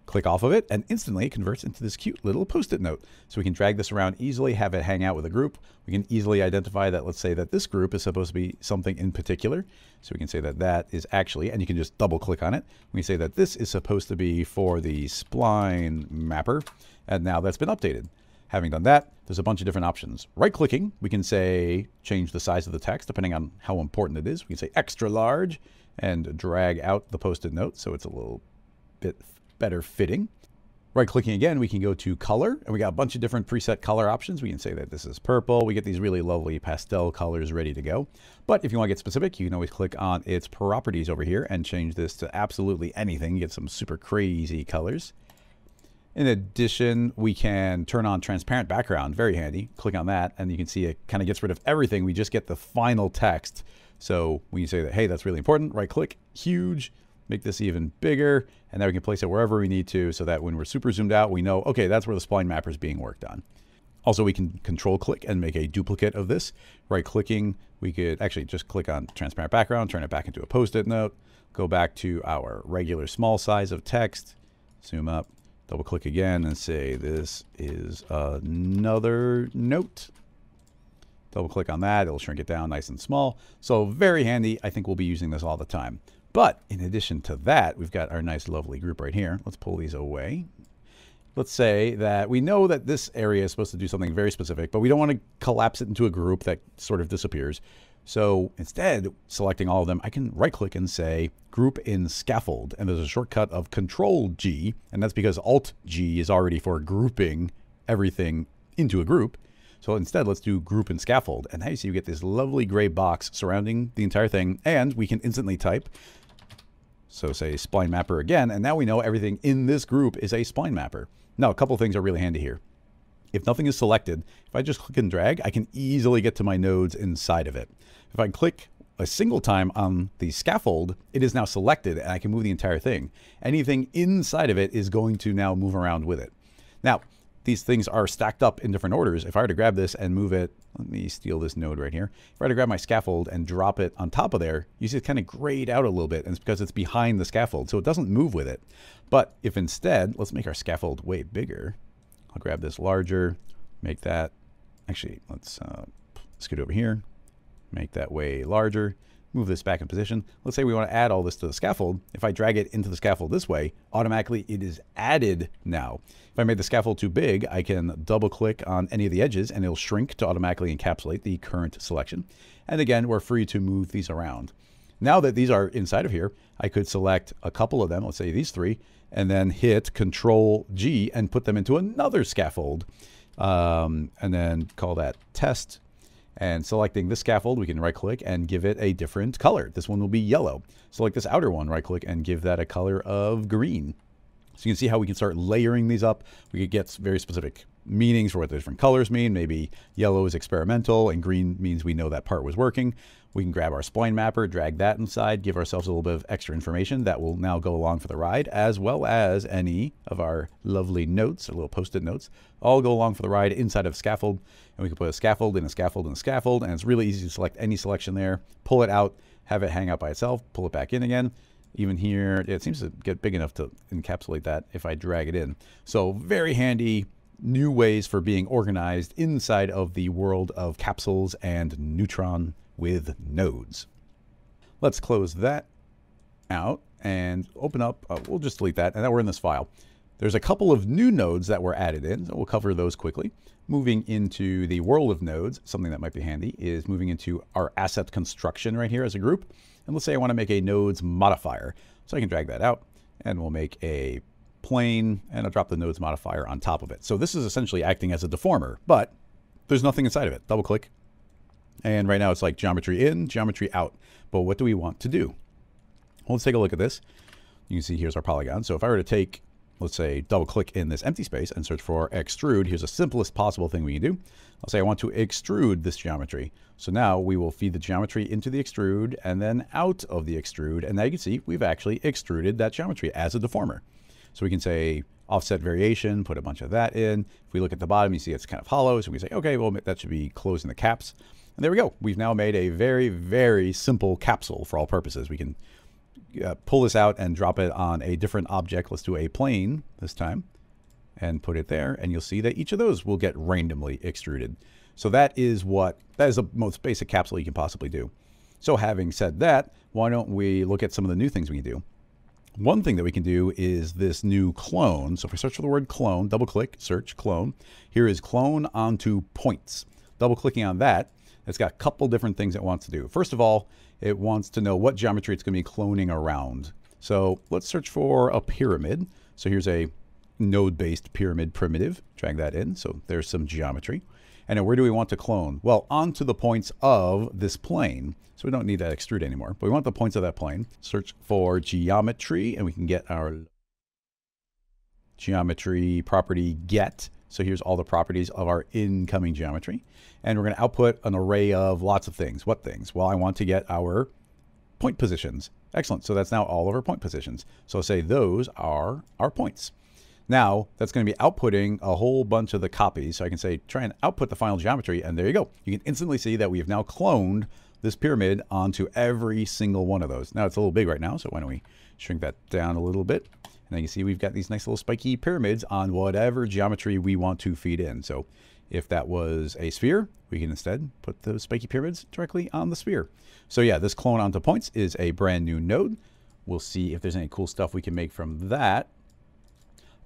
Click off of it, and instantly it converts into this cute little Post-it note. So we can drag this around easily, have it hang out with a group. We can easily identify that, let's say that this group is supposed to be something in particular. So we can say that that is actually, and you can just double click on it. We say that this is supposed to be for the spline mapper, and now that's been updated. Having done that, there's a bunch of different options. Right-clicking, we can say change the size of the text depending on how important it is. We can say extra large and drag out the Post-it note so it's a little bit better fitting. Right-clicking again, we can go to color, and we got a bunch of different preset color options. We can say that this is purple. We get these really lovely pastel colors ready to go. But if you want to get specific, you can always click on its properties over here and change this to absolutely anything. You get some super crazy colors. In addition, we can turn on transparent background, very handy. Click on that, and you can see it kind of gets rid of everything. We just get the final text. So when you say that, hey, that's really important, right-click, huge, make this even bigger, and now we can place it wherever we need to so that when we're super zoomed out, we know, okay, that's where the spline mapper is being worked on. Also, we can control-click and make a duplicate of this. Right-clicking, we could actually just click on transparent background, turn it back into a Post-it note, go back to our regular small size of text, zoom up, double click again and say this is another note. Double click on that, it'll shrink it down nice and small. So very handy. I think we'll be using this all the time. But in addition to that, we've got our nice lovely group right here. Let's pull these away. Let's say that we know that this area is supposed to do something very specific, but we don't want to collapse it into a group that sort of disappears. So instead, selecting all of them, I can right-click and say Group in Scaffold. And there's a shortcut of Control-G, and that's because Alt-G is already for grouping everything into a group. So instead, let's do Group in Scaffold. And now you see we get this lovely gray box surrounding the entire thing, and we can instantly type. So say Spline Mapper again, and now we know everything in this group is a Spline Mapper. Now, a couple things are really handy here. If nothing is selected, if I just click and drag, I can easily get to my nodes inside of it. If I click a single time on the scaffold, it is now selected and I can move the entire thing. Anything inside of it is going to now move around with it. Now, these things are stacked up in different orders. If I were to grab this and move it, let me steal this node right here. If I were to grab my scaffold and drop it on top of there, you see it's kind of grayed out a little bit, and it's because it's behind the scaffold, so it doesn't move with it. But if instead, let's make our scaffold way bigger. I'll grab this larger, make that, actually, let's scoot over here, make that way larger, move this back in position. Let's say we want to add all this to the scaffold. If I drag it into the scaffold this way, automatically it is added now. If I made the scaffold too big, I can double click on any of the edges and it'll shrink to automatically encapsulate the current selection. And again, we're free to move these around. Now that these are inside of here, I could select a couple of them, let's say these three, and then hit Control-G and put them into another scaffold, and then call that test. And selecting this scaffold, we can right-click and give it a different color. This one will be yellow. Select this outer one, right-click, and give that a color of green. So you can see how we can start layering these up. We could get very specific meanings for what the different colors mean. Maybe yellow is experimental and green means we know that part was working. We can grab our spline mapper, drag that inside, give ourselves a little bit of extra information that will now go along for the ride, as well as any of our lovely notes, or little Post-it notes, all go along for the ride inside of scaffold. And we can put a scaffold in a scaffold in a scaffold, and it's really easy to select any selection there, pull it out, have it hang out by itself, pull it back in again. Even here, it seems to get big enough to encapsulate that if I drag it in. So very handy new ways for being organized inside of the world of Capsules and Neutron with nodes. Let's close that out and open up. We'll just delete that. And now we're in this file. There's a couple of new nodes that were added in. So we'll cover those quickly. Moving into the world of nodes, something that might be handy is moving into our asset construction right here as a group. And let's say I want to make a nodes modifier. So I can drag that out and we'll make a plane and I'll drop the nodes modifier on top of it. So this is essentially acting as a deformer, but there's nothing inside of it. Double click. And right now it's like geometry in, geometry out. But what do we want to do? Well, let's take a look at this. You can see here's our polygon. So if I were to take, let's say, double click in this empty space and search for extrude, here's the simplest possible thing we can do. I'll say I want to extrude this geometry. So now we will feed the geometry into the extrude and then out of the extrude. And now you can see we've actually extruded that geometry as a deformer. So we can say offset variation, put a bunch of that in. If we look at the bottom, you see it's kind of hollow. So we can say, okay, well, that should be closing the caps. And there we go. We've now made a very, very simple capsule for all purposes. We can pull this out and drop it on a different object. Let's do a plane this time and put it there. And you'll see that each of those will get randomly extruded. So that is the most basic capsule you can possibly do. So having said that, why don't we look at some of the new things we can do? One thing that we can do is this new clone. So if we search for the word clone, double click, search clone. Here is clone onto points. Double clicking on that, it's got a couple different things it wants to do. First of all, it wants to know what geometry it's going to be cloning around. So let's search for a pyramid. So here's a node-based pyramid primitive. Drag that in. So there's some geometry. And then where do we want to clone? Well, onto the points of this plane. So we don't need that extrude anymore, but we want the points of that plane. Search for geometry and we can get our geometry property get. So here's all the properties of our incoming geometry. And we're going to output an array of lots of things. What things? Well, I want to get our point positions. Excellent. So that's now all of our point positions. So I'll say those are our points. Now that's going to be outputting a whole bunch of the copies. So I can say, try and output the final geometry. And there you go. You can instantly see that we have now cloned this pyramid onto every single one of those. Now it's a little big right now. So why don't we shrink that down a little bit? And then you see we've got these nice little spiky pyramids on whatever geometry we want to feed in. So if that was a sphere, we can instead put the spiky pyramids directly on the sphere. So yeah, this clone onto points is a brand new node. We'll see if there's any cool stuff we can make from that.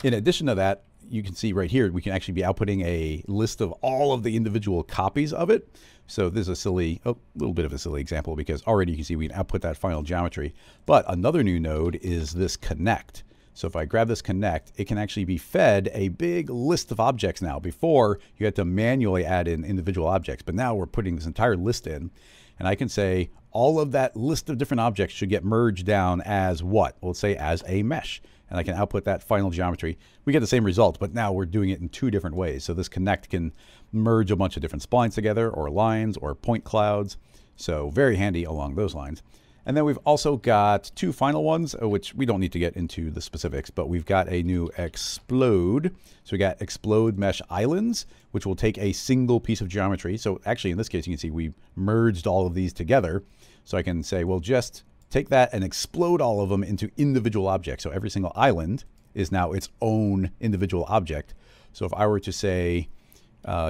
In addition to that, you can see right here, we can actually be outputting a list of all of the individual copies of it. So this is a little bit of a silly example because already you can see we can output that final geometry. But another new node is this connect. So if I grab this connect, it can actually be fed a big list of objects now. Before, you had to manually add in individual objects, but now we're putting this entire list in. And I can say all of that list of different objects should get merged down as what? Well, let's say as a mesh. And I can output that final geometry. We get the same result, but now we're doing it in two different ways. So this connect can merge a bunch of different splines together or lines or point clouds. So very handy along those lines. And then we've also got two final ones, which we don't need to get into the specifics, but we've got a new explode. So we got explode mesh islands, which will take a single piece of geometry. So actually in this case, you can see we merged all of these together. So I can say, well, just take that and explode all of them into individual objects. So every single island is now its own individual object. So if I were to say,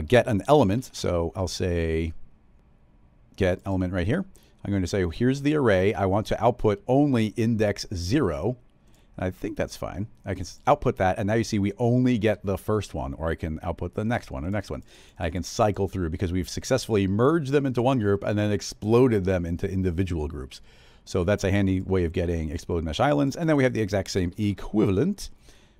get an element, so I'll say get element right here. I'm going to say, here's the array. I want to output only index 0. And I think that's fine. I can output that. And now you see we only get the first one, or I can output the next one or next one. And I can cycle through because we've successfully merged them into one group and then exploded them into individual groups. So that's a handy way of getting explode mesh islands. And then we have the exact same equivalent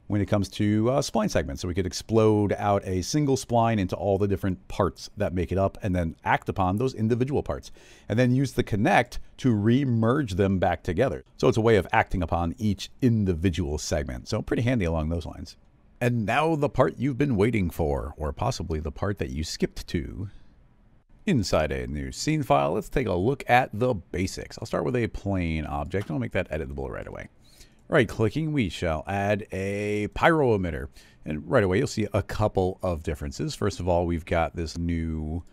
when it comes to spline segments. So we could explode out a single spline into all the different parts that make it up and then act upon those individual parts and then use the connect to re-merge them back together. So it's a way of acting upon each individual segment. So pretty handy along those lines. And now the part you've been waiting for, or possibly the part that you skipped to. Inside a new scene file, let's take a look at the basics. I'll start with a plain object and I'll make that editable right away. Right-clicking, we shall add a Pyro emitter. And right away, you'll see a couple of differences. First of all, we've got this new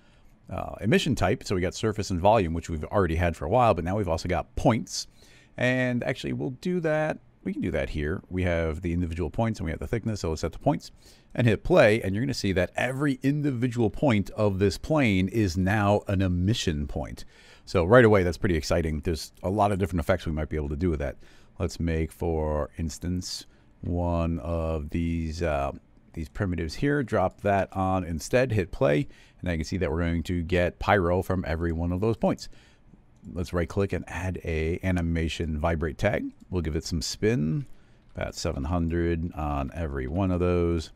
emission type. So we got surface and volume, which we've already had for a while, but now we've also got points. And actually, we'll do that. We can do that here. We have the individual points and we have the thickness. So let's set the points and hit play. And you're going to see that every individual point of this plane is now an emission point. So right away, that's pretty exciting. There's a lot of different effects we might be able to do with that. Let's make, for instance, one of these primitives here. Drop that on instead. Hit play. And now you can see that we're going to get Pyro from every one of those points. Let's right click and add a animation vibrate tag. We'll give it some spin, about 700 on every one of those.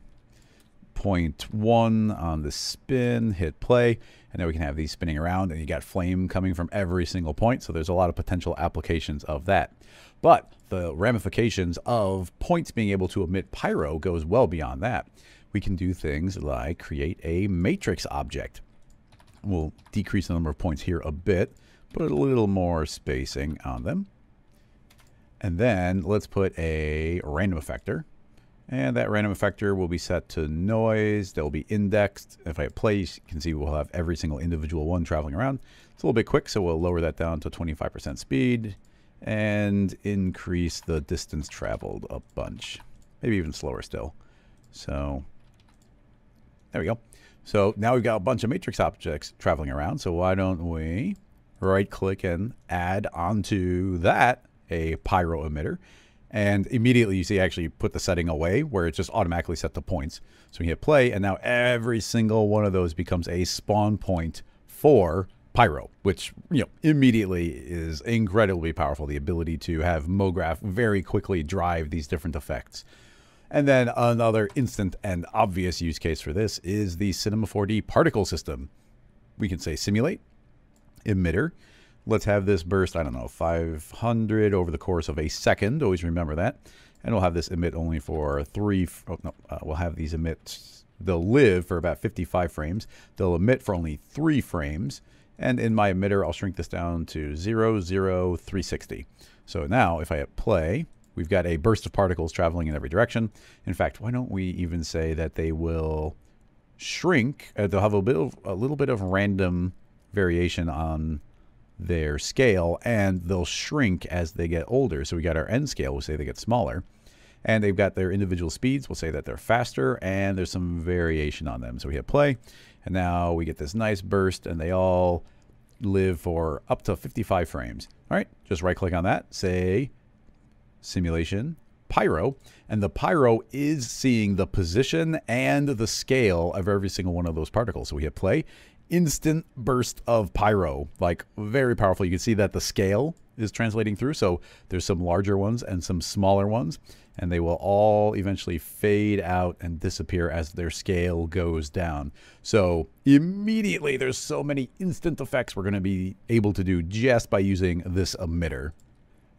0.1 on the spin, hit play, and then we can have these spinning around, and you got flame coming from every single point. So there's a lot of potential applications of that. But the ramifications of points being able to emit Pyro goes well beyond that. We can do things like create a matrix object. We'll decrease the number of points here a bit, put a little more spacing on them. And then let's put a random effector. And that random effector will be set to noise. They'll be indexed. If I hit play, you can see we'll have every single individual one traveling around. It's a little bit quick, so we'll lower that down to 25% speed and increase the distance traveled a bunch. Maybe even slower still. So there we go. So now we've got a bunch of matrix objects traveling around. So why don't we right click and add onto that a Pyro emitter. And immediately you see I actually put the setting away where it's just automatically set to points. So we hit play, and now every single one of those becomes a spawn point for Pyro, which immediately is incredibly powerful. The ability to have MoGraph very quickly drive these different effects. And then another instant and obvious use case for this is the Cinema 4D particle system. We can say simulate, emitter. Let's have this burst, I don't know, 500 over the course of a second. Always remember that. And we'll have this emit only for we'll have these emit, they'll live for about 55 frames. They'll emit for only 3 frames. And in my emitter, I'll shrink this down to 0, 0, 360. So now if I hit play, we've got a burst of particles traveling in every direction. In fact, why don't we even say that they will shrink, they'll have a little bit of random variation on their scale, and they'll shrink as they get older. So we got our end scale, we'll say they get smaller, and they've got their individual speeds, we'll say that they're faster, and there's some variation on them. So we hit play, and now we get this nice burst, and they all live for up to 55 frames. All right, just right click on that, say simulation Pyro, and the Pyro is seeing the position and the scale of every single one of those particles. So we hit play, instant burst of Pyro, like very powerful. You can see that the scale is translating through. So there's some larger ones and some smaller ones, and they will all eventually fade out and disappear as their scale goes down. So immediately there's so many instant effects we're going to be able to do just by using this emitter.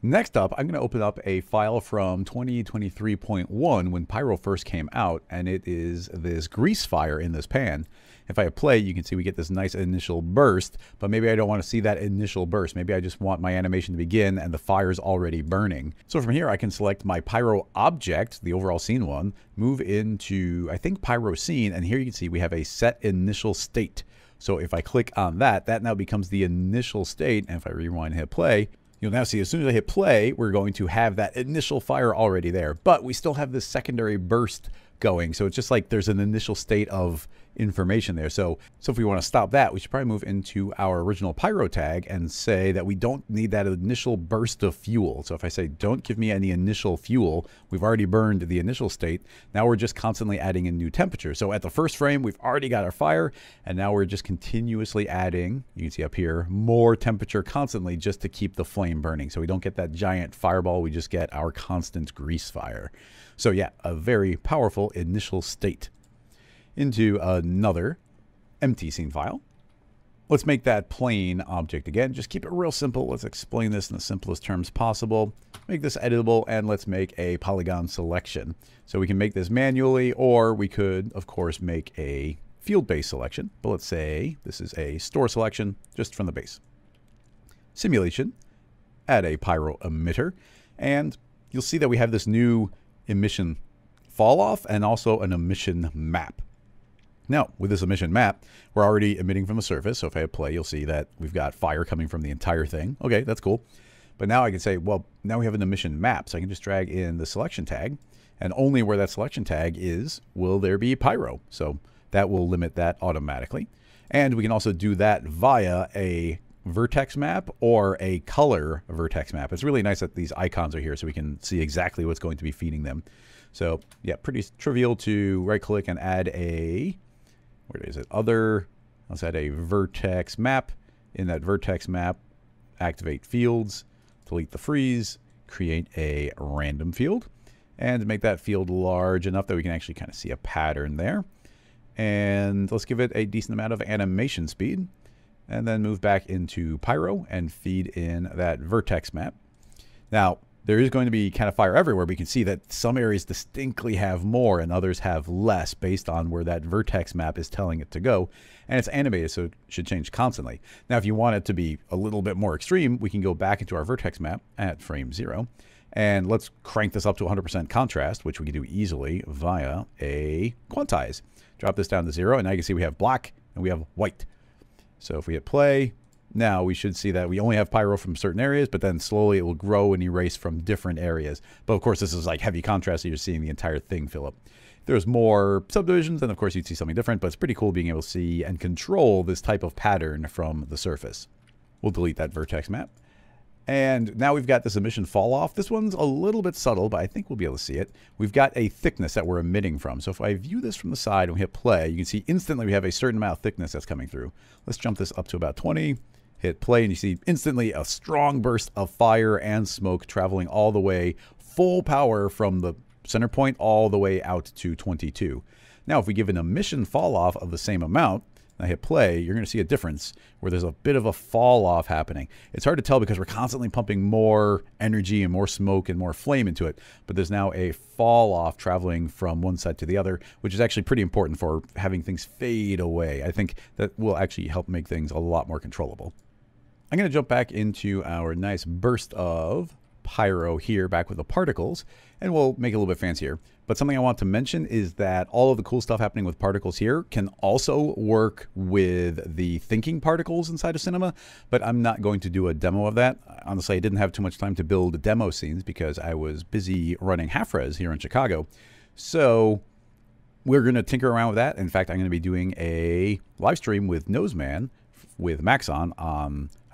Next up, I'm going to open up a file from 2023.1 when Pyro first came out, and it is this grease fire in this pan. If I hit play, you can see we get this nice initial burst, but maybe I don't want to see that initial burst. Maybe I just want my animation to begin and the fire's already burning. So from here, I can select my Pyro object, the overall scene one, move into, I think, Pyro scene, and here you can see we have a set initial state. So if I click on that, that now becomes the initial state, and if I rewind and hit play, you'll now see as soon as I hit play, we're going to have that initial fire already there, but we still have this secondary burst going. So it's just like there's an initial state of information there. So if we want to stop that, we should probably move into our original Pyro tag and say that we don't need that initial burst of fuel. So if I say, don't give me any initial fuel, we've already burned the initial state. Now we're just constantly adding in new temperature. So at the first frame, we've already got our fire, and now we're just continuously adding, you can see up here, more temperature constantly just to keep the flame burning. So we don't get that giant fireball, we just get our constant grease fire. So yeah, a very powerful initial state. Into another empty scene file. Let's make that plain object again. Just keep it real simple. Let's explain this in the simplest terms possible. Make this editable, and let's make a polygon selection. So we can make this manually, or we could, of course, make a field-based selection. But let's say this is a store selection just from the base. Simulation, add a Pyro emitter, and you'll see that we have this new emission fall off and also an emission map. Now, with this emission map, we're already emitting from the surface. So if I hit play, you'll see that we've got fire coming from the entire thing. Okay, that's cool. But now I can say, well, now we have an emission map. So I can just drag in the selection tag, and only where that selection tag is, will there be Pyro. So that will limit that automatically. And we can also do that via a vertex map or a color vertex map. It's really nice that these icons are here so we can see exactly what's going to be feeding them. So yeah, pretty trivial to right click and add a, where is it? Other, let's add a vertex map. In that vertex map, activate fields, delete the freeze, create a random field, and make that field large enough that we can actually kind of see a pattern there. And let's give it a decent amount of animation speed, and then move back into Pyro and feed in that vertex map. Now, there is going to be kind of fire everywhere. We can see that some areas distinctly have more and others have less based on where that vertex map is telling it to go. And it's animated, so it should change constantly. Now, if you want it to be a little bit more extreme, we can go back into our vertex map at frame 0. And let's crank this up to 100% contrast, which we can do easily via a quantize. Drop this down to 0, and now you can see we have black and we have white. So if we hit play, now we should see that we only have pyro from certain areas, but then slowly it will grow and erase from different areas. But of course, this is like heavy contrast, so you're seeing the entire thing fill up. If there's more subdivisions, then of course you'd see something different, but it's pretty cool being able to see and control this type of pattern from the surface. We'll delete that vertex map. And now we've got this emission fall off. This one's a little bit subtle, but I think we'll be able to see it. We've got a thickness that we're emitting from. So if I view this from the side and we hit play, you can see instantly we have a certain amount of thickness that's coming through. Let's jump this up to about 20, hit play, and you see instantly a strong burst of fire and smoke traveling all the way full power from the center point all the way out to 22. Now, if we give an emission fall off of the same amount, and I hit play, you're going to see a difference where there's a bit of a fall off happening. It's hard to tell because we're constantly pumping more energy and more smoke and more flame into it, but there's now a fall off traveling from one side to the other, which is actually pretty important for having things fade away. I think that will actually help make things a lot more controllable. I'm going to jump back into our nice burst of pyro here, back with the particles, and we'll make it a little bit fancier. But something I want to mention is that all of the cool stuff happening with particles here can also work with the thinking particles inside of Cinema, but I'm not going to do a demo of that. Honestly, I didn't have too much time to build demo scenes because I was busy running half-res here in Chicago. So we're going to tinker around with that. In fact, I'm going to be doing a live stream with Noseman with Max on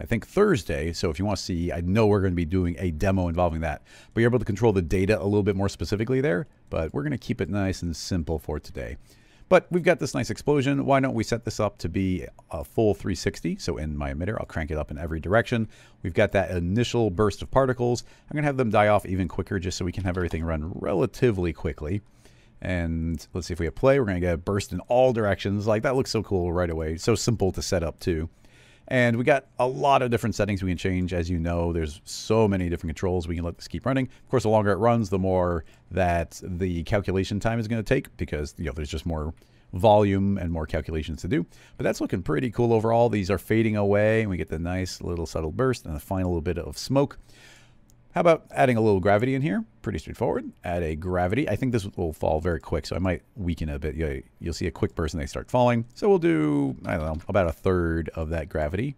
I think Thursday. So if you want to see, I know we're going to be doing a demo involving that, but you're able to control the data a little bit more specifically there, but we're going to keep it nice and simple for today. But we've got this nice explosion. Why don't we set this up to be a full 360? So in my emitter, I'll crank it up in every direction. We've got that initial burst of particles. I'm going to have them die off even quicker just so we can have everything run relatively quickly. And let's see if we hit play. We're going to get a burst in all directions. Like, that looks so cool right away. So simple to set up too. And we got a lot of different settings we can change. As you know, there's so many different controls. We can let this keep running. Of course, the longer it runs, the more that the calculation time is going to take because, you know, there's just more volume and more calculations to do. But that's looking pretty cool overall. These are fading away, and we get the nice little subtle burst and a final little bit of smoke. How about adding a little gravity in here? Pretty straightforward. Add a gravity. I think this will fall very quick, so I might weaken it a bit. You'll see a quick burst and they start falling. So we'll do, I don't know, about a third of that gravity.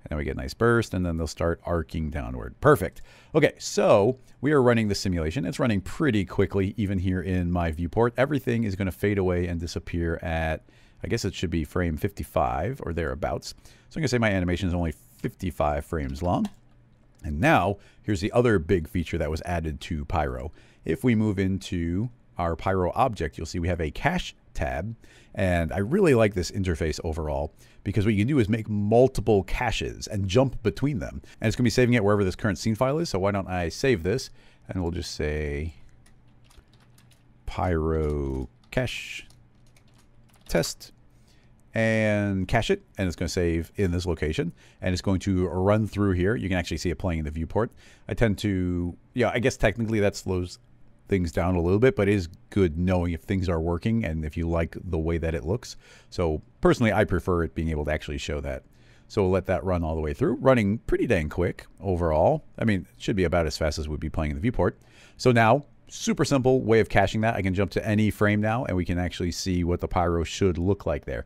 And then we get a nice burst, and then they'll start arcing downward. Perfect. Okay, so we are running the simulation. It's running pretty quickly, even here in my viewport. Everything is going to fade away and disappear at, I guess it should be frame 55 or thereabouts. So I'm going to say my animation is only 55 frames long. And now, here's the other big feature that was added to Pyro. If we move into our Pyro object, you'll see we have a cache tab. And I really like this interface overall because what you can do is make multiple caches and jump between them. And it's going to be saving it wherever this current scene file is. So why don't I save this? And we'll just say Pyro cache test. And cache it, and it's going to save in this location, and it's going to run through here. You can actually see it playing in the viewport. I tend to, yeah, I guess technically that slows things down a little bit, but it is good knowing if things are working and if you like the way that it looks. So personally, I prefer it being able to actually show that. So we'll let that run all the way through, running pretty dang quick overall. I mean, it should be about as fast as we'd be playing in the viewport. So now, super simple way of caching that. I can jump to any frame now, and we can actually see what the Pyro should look like there.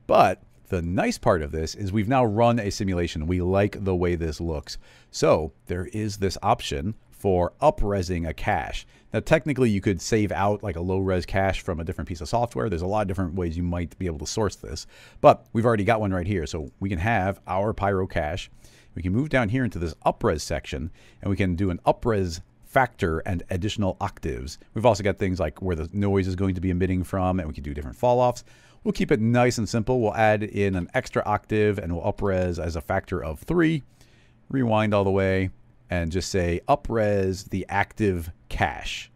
But the nice part of this is we've now run a simulation. We like the way this looks. So there is this option for up-resing a cache. Now, technically, you could save out like a low-res cache from a different piece of software. There's a lot of different ways you might be able to source this, but we've already got one right here. So we can have our Pyro cache. We can move down here into this up-res section, and we can do an up-res factor and additional octaves. We've also got things like where the noise is going to be emitting from, and we can do different fall-offs. We'll keep it nice and simple. We'll add in an extra octave, and we'll up-res as a factor of 3. Rewind all the way, and just say up-res the active cache.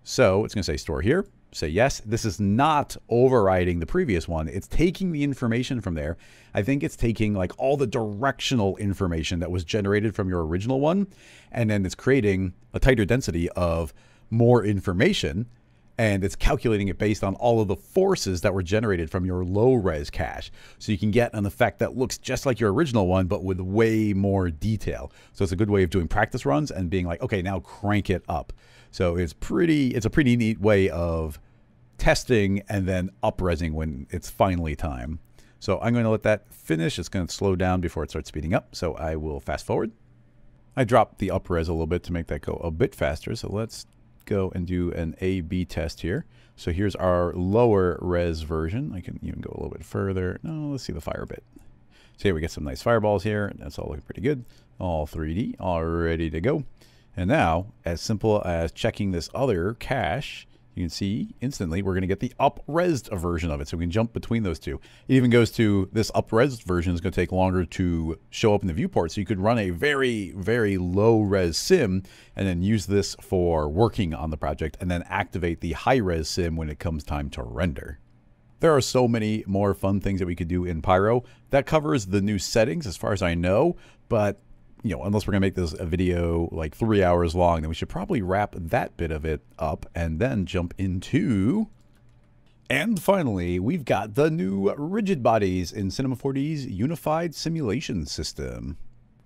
So it's going to say store here. Say yes. This is not overriding the previous one. It's taking the information from there. I think it's taking like all the directional information that was generated from your original one, and then it's creating a tighter density of more information, and it's calculating it based on all of the forces that were generated from your low-res cache. So you can get an effect that looks just like your original one, but with way more detail. So it's a good way of doing practice runs and being like, okay, now crank it up. So it's a pretty neat way of testing and then up-resing when it's finally time. So I'm going to let that finish. It's going to slow down before it starts speeding up. So I will fast forward. I dropped the up-res a little bit to make that go a bit faster. So let's go and do an A/B test here. So here's our lower res version. I can even go a little bit further. No, let's see the fire bit. So here we get some nice fireballs here. That's all looking pretty good. All 3D, all ready to go. And now, as simple as checking this other cache, you can see instantly we're going to get the up-resed version of it. So we can jump between those two. It even goes to this up-resed version is going to take longer to show up in the viewport. So you could run a very, very low-res sim and then use this for working on the project and then activate the high-res sim when it comes time to render. There are so many more fun things that we could do in Pyro. That covers the new settings as far as I know, but you know, unless we're going to make this a video like 3 hours long, then we should probably wrap that bit of it up and then jump into... And finally, we've got the new rigid bodies in Cinema 4D's unified simulation system.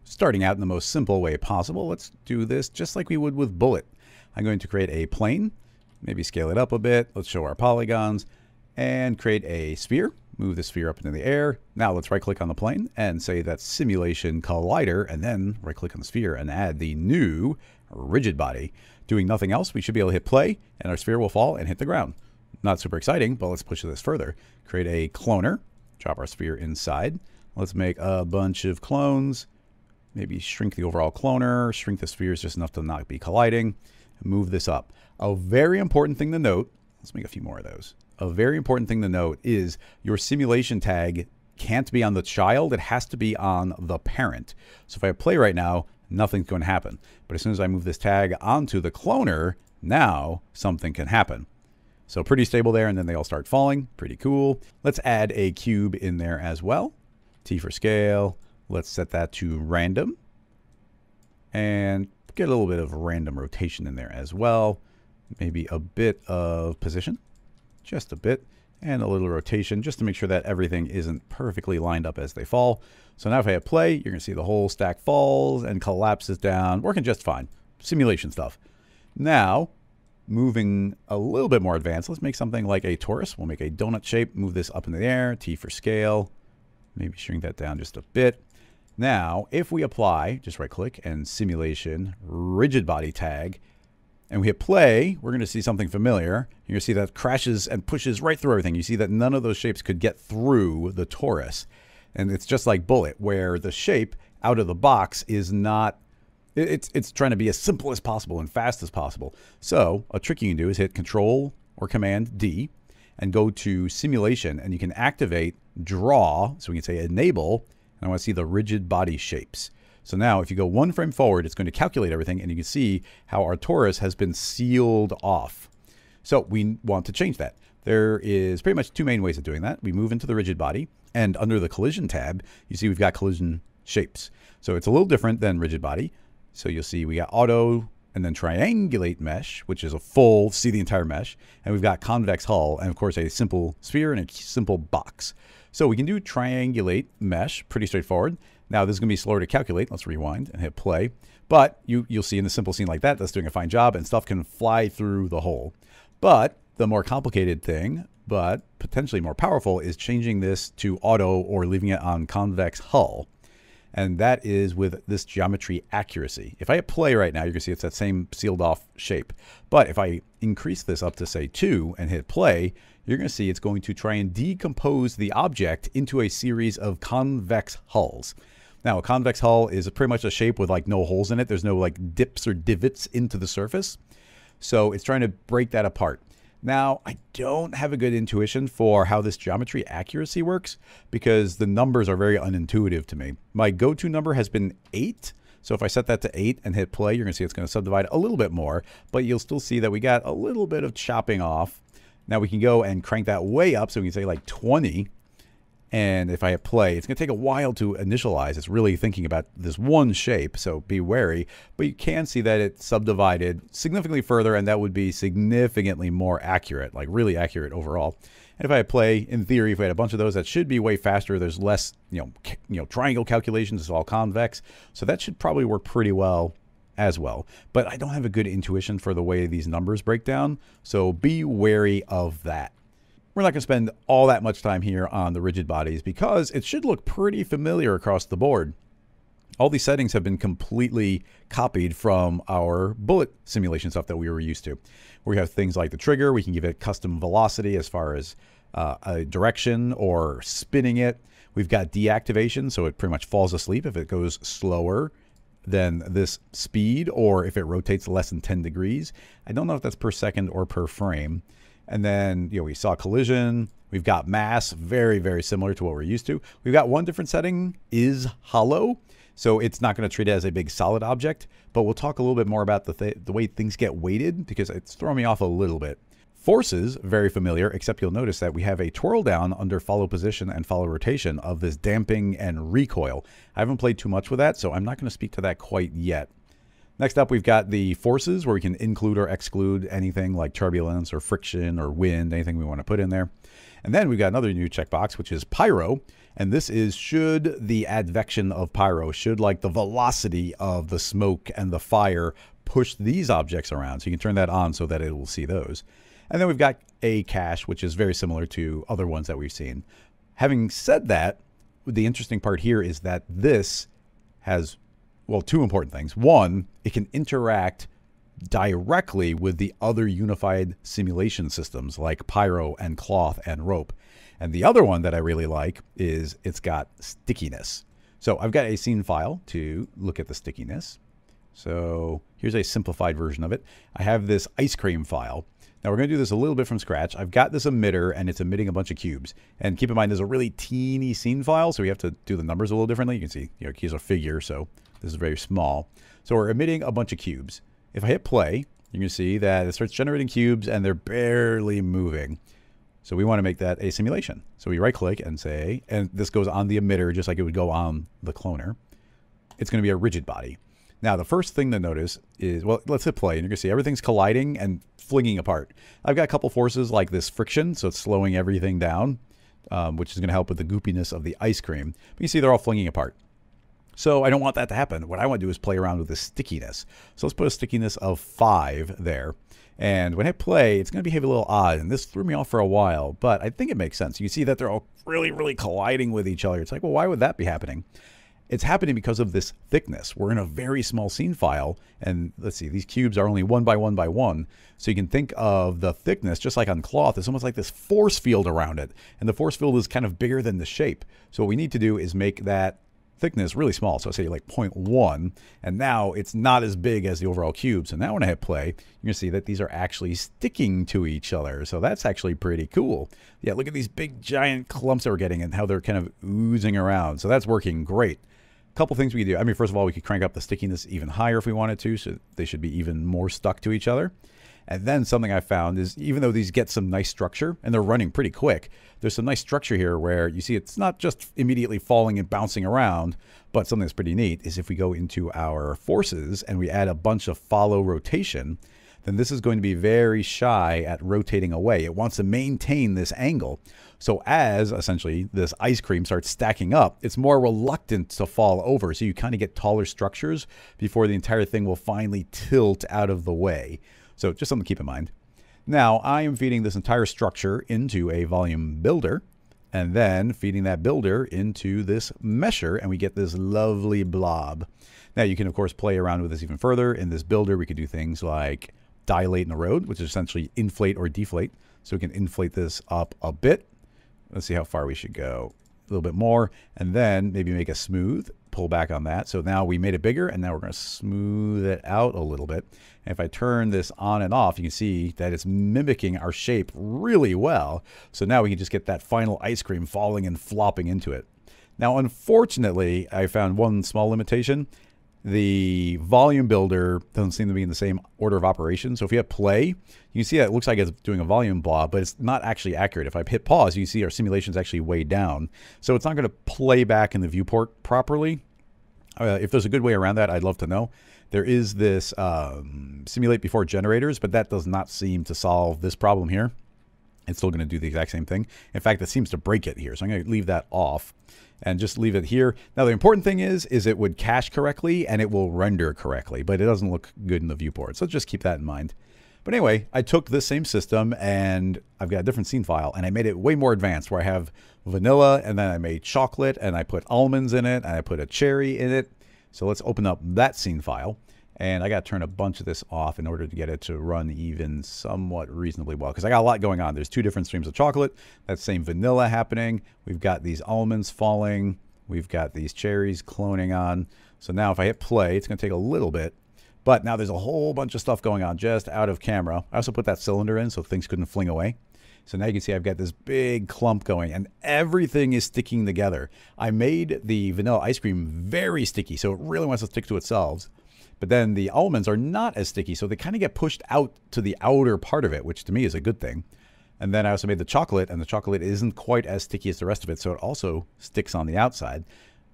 Starting out in the most simple way possible, let's do this just like we would with Bullet. I'm going to create a plane, maybe scale it up a bit. Let's show our polygons and create a sphere. Move the sphere up into the air. Now let's right click on the plane and say that's simulation collider, and then right click on the sphere and add the new rigid body. Doing nothing else, we should be able to hit play and our sphere will fall and hit the ground. Not super exciting, but let's push this further. Create a cloner, drop our sphere inside. Let's make a bunch of clones. Maybe shrink the overall cloner, shrink the spheres just enough to not be colliding. Move this up. A very important thing to note, let's make a few more of those. A very important thing to note is your simulation tag can't be on the child. It has to be on the parent. So if I play right now, nothing's going to happen. But as soon as I move this tag onto the cloner, now something can happen. So pretty stable there, and then they all start falling. Pretty cool. Let's add a cube in there as well. T for scale. Let's set that to random. And get a little bit of random rotation in there as well. Maybe a bit of position. Just a bit, and a little rotation just to make sure that everything isn't perfectly lined up as they fall. So now if I hit play, you're going to see the whole stack falls and collapses down, working just fine. Simulation stuff. Now, moving a little bit more advanced, let's make something like a torus. We'll make a donut shape, move this up in the air, T for scale, maybe shrink that down just a bit. Now, if we apply, just right click and simulation rigid body tag, and we hit play, we're going to see something familiar. You're going to see that crashes and pushes right through everything. You see that none of those shapes could get through the torus. And it's just like Bullet, where the shape out of the box is not, it's trying to be as simple as possible and fast as possible. So a trick you can do is hit Control or Command D and go to Simulation, and you can activate Draw. So we can say Enable, and I want to see the rigid body shapes. So now if you go 1 frame forward, it's going to calculate everything, and you can see how our torus has been sealed off. So we want to change that. There is pretty much 2 main ways of doing that. We move into the rigid body, and under the collision tab, you see we've got collision shapes. So it's a little different than rigid body. So you'll see we got auto and then triangulate mesh, which is a full, see the entire mesh. And we've got convex hull, and of course a simple sphere and a simple box. So we can do triangulate mesh, pretty straightforward. Now this is going to be slower to calculate. Let's rewind and hit play. But you'll see in a simple scene like that, that's doing a fine job, and stuff can fly through the hole. But the more complicated thing, but potentially more powerful, is changing this to auto or leaving it on convex hull. And that is with this geometry accuracy. If I hit play right now, you can see it's that same sealed off shape. But if I increase this up to say 2 and hit play, you're going to see it's going to try and decompose the object into a series of convex hulls. Now, a convex hull is pretty much a shape with like no holes in it. There's no like dips or divots into the surface. So it's trying to break that apart. Now, I don't have a good intuition for how this geometry accuracy works because the numbers are very unintuitive to me. My go-to number has been 8. So if I set that to 8 and hit play, you're going to see it's going to subdivide a little bit more, but you'll still see that we got a little bit of chopping off. Now we can go and crank that way up. So we can say like 20. And if I hit play, it's going to take a while to initialize. It's really thinking about this one shape, so be wary. But you can see that it's subdivided significantly further, and that would be significantly more accurate, like really accurate overall. And if I hit play, in theory, if we had a bunch of those, that should be way faster. There's less, triangle calculations. It's all convex. So that should probably work pretty well as well. But I don't have a good intuition for the way these numbers break down, so be wary of that. We're not going to spend all that much time here on the rigid bodies because it should look pretty familiar across the board. All these settings have been completely copied from our bullet simulation stuff that we were used to. We have things like the trigger. We can give it custom velocity as far as a direction or spinning it. We've got deactivation, so it pretty much falls asleep if it goes slower than this speed or if it rotates less than 10 degrees. I don't know if that's per second or per frame. And then, we saw collision. We've got mass, very, very similar to what we're used to. We've got one different setting, is hollow. So it's not going to treat it as a big solid object. But we'll talk a little bit more about the way things get weighted because it's throwing me off a little bit. Forces, very familiar, except you'll notice that we have a twirl down under follow position and follow rotation of this damping and recoil. I haven't played too much with that, so I'm not going to speak to that quite yet. Next up, we've got the forces where we can include or exclude anything like turbulence or friction or wind, anything we want to put in there. And then we've got another new checkbox, which is Pyro. And this is should the advection of Pyro, should like the velocity of the smoke and the fire push these objects around. So you can turn that on so that it will see those. And then we've got a cache, which is very similar to other ones that we've seen. Having said that, the interesting part here is that this has, well, two important things. One, it can interact directly with the other unified simulation systems like Pyro and Cloth and Rope. And the other one that I really like is it's got stickiness. So I've got a scene file to look at the stickiness. So here's a simplified version of it. I have this ice cream file. Now we're going to do this a little bit from scratch. I've got this emitter and it's emitting a bunch of cubes. And keep in mind, there's a really teeny scene file, so we have to do the numbers a little differently. You can see, here's a figure, so this is very small. So we're emitting a bunch of cubes. If I hit play, you can see that it starts generating cubes and they're barely moving. So we want to make that a simulation. So we right click and say, and this goes on the emitter just like it would go on the cloner. It's going to be a rigid body. Now, the first thing to notice is, well, let's hit play and you're going to see everything's colliding and flinging apart. I've got a couple forces like this friction, so it's slowing everything down, which is going to help with the goopiness of the ice cream. But you see they're all flinging apart. So I don't want that to happen. What I want to do is play around with the stickiness. So let's put a stickiness of 5 there. And when I play, it's going to behave a little odd. And this threw me off for a while, but I think it makes sense. You see that they're all really, really colliding with each other. It's like, well, why would that be happening? It's happening because of this thickness. We're in a very small scene file. And let's see, these cubes are only 1 by 1 by 1. So you can think of the thickness, just like on Cloth, it's almost like this force field around it. And the force field is kind of bigger than the shape. So what we need to do is make that thickness really small. So say like 0.1, and now it's not as big as the overall cube. So now when I hit play, you're going to see that these are actually sticking to each other. So that's actually pretty cool. Yeah, look at these big giant clumps that we're getting and how they're kind of oozing around. So that's working great. A couple things we can do. I mean, first of all, we could crank up the stickiness even higher if we wanted to, so they should be even more stuck to each other. And then something I found is even though these get some nice structure and they're running pretty quick, there's some nice structure here where you see it's not just immediately falling and bouncing around, but something that's pretty neat is if we go into our forces and we add a bunch of follow rotation, then this is going to be very shy at rotating away. It wants to maintain this angle. So as essentially this ice cream starts stacking up, it's more reluctant to fall over. So you kind of get taller structures before the entire thing will finally tilt out of the way. So just something to keep in mind. Now I am feeding this entire structure into a volume builder. and then feeding that builder into this mesher, and we get this lovely blob. Now you can of course play around with this even further. In this builder, we could do things like dilate in the road, which is essentially inflate or deflate. So we can inflate this up a bit. Let's see how far we should go. A little bit more, and then maybe make a smooth, pull back on that. So now we made it bigger, and now we're going to smooth it out a little bit. And if I turn this on and off, you can see that it's mimicking our shape really well. So now we can just get that final ice cream falling and flopping into it. Now, unfortunately, I found one small limitation. The volume builder doesn't seem to be in the same order of operation. So if you hit play, you can see that it looks like it's doing a volume blob, but it's not actually accurate. If I hit pause, you can see our simulation is actually way down. So it's not going to play back in the viewport properly. If there's a good way around that, I'd love to know. There is this simulate before generators, but that does not seem to solve this problem here. It's still going to do the exact same thing. In fact, it seems to break it here. So I'm going to leave that off and just leave it here. Now, the important thing is it would cache correctly and it will render correctly, but it doesn't look good in the viewport. So just keep that in mind. But anyway, I took this same system and I've got a different scene file and I made it way more advanced where I have vanilla and then I made chocolate and I put almonds in it and I put a cherry in it. So let's open up that scene file. And I got to turn a bunch of this off in order to get it to run even somewhat reasonably well. Because I got a lot going on. There's two different streams of chocolate. That same vanilla happening. We've got these almonds falling. We've got these cherries cloning on. So now if I hit play, it's going to take a little bit. But now there's a whole bunch of stuff going on just out of camera. I also put that cylinder in so things couldn't fling away. So now you can see I've got this big clump going and everything is sticking together. I made the vanilla ice cream very sticky, so it really wants to stick to itself. But then the almonds are not as sticky, so they kind of get pushed out to the outer part of it, which to me is a good thing. And then I also made the chocolate, and the chocolate isn't quite as sticky as the rest of it, so it also sticks on the outside.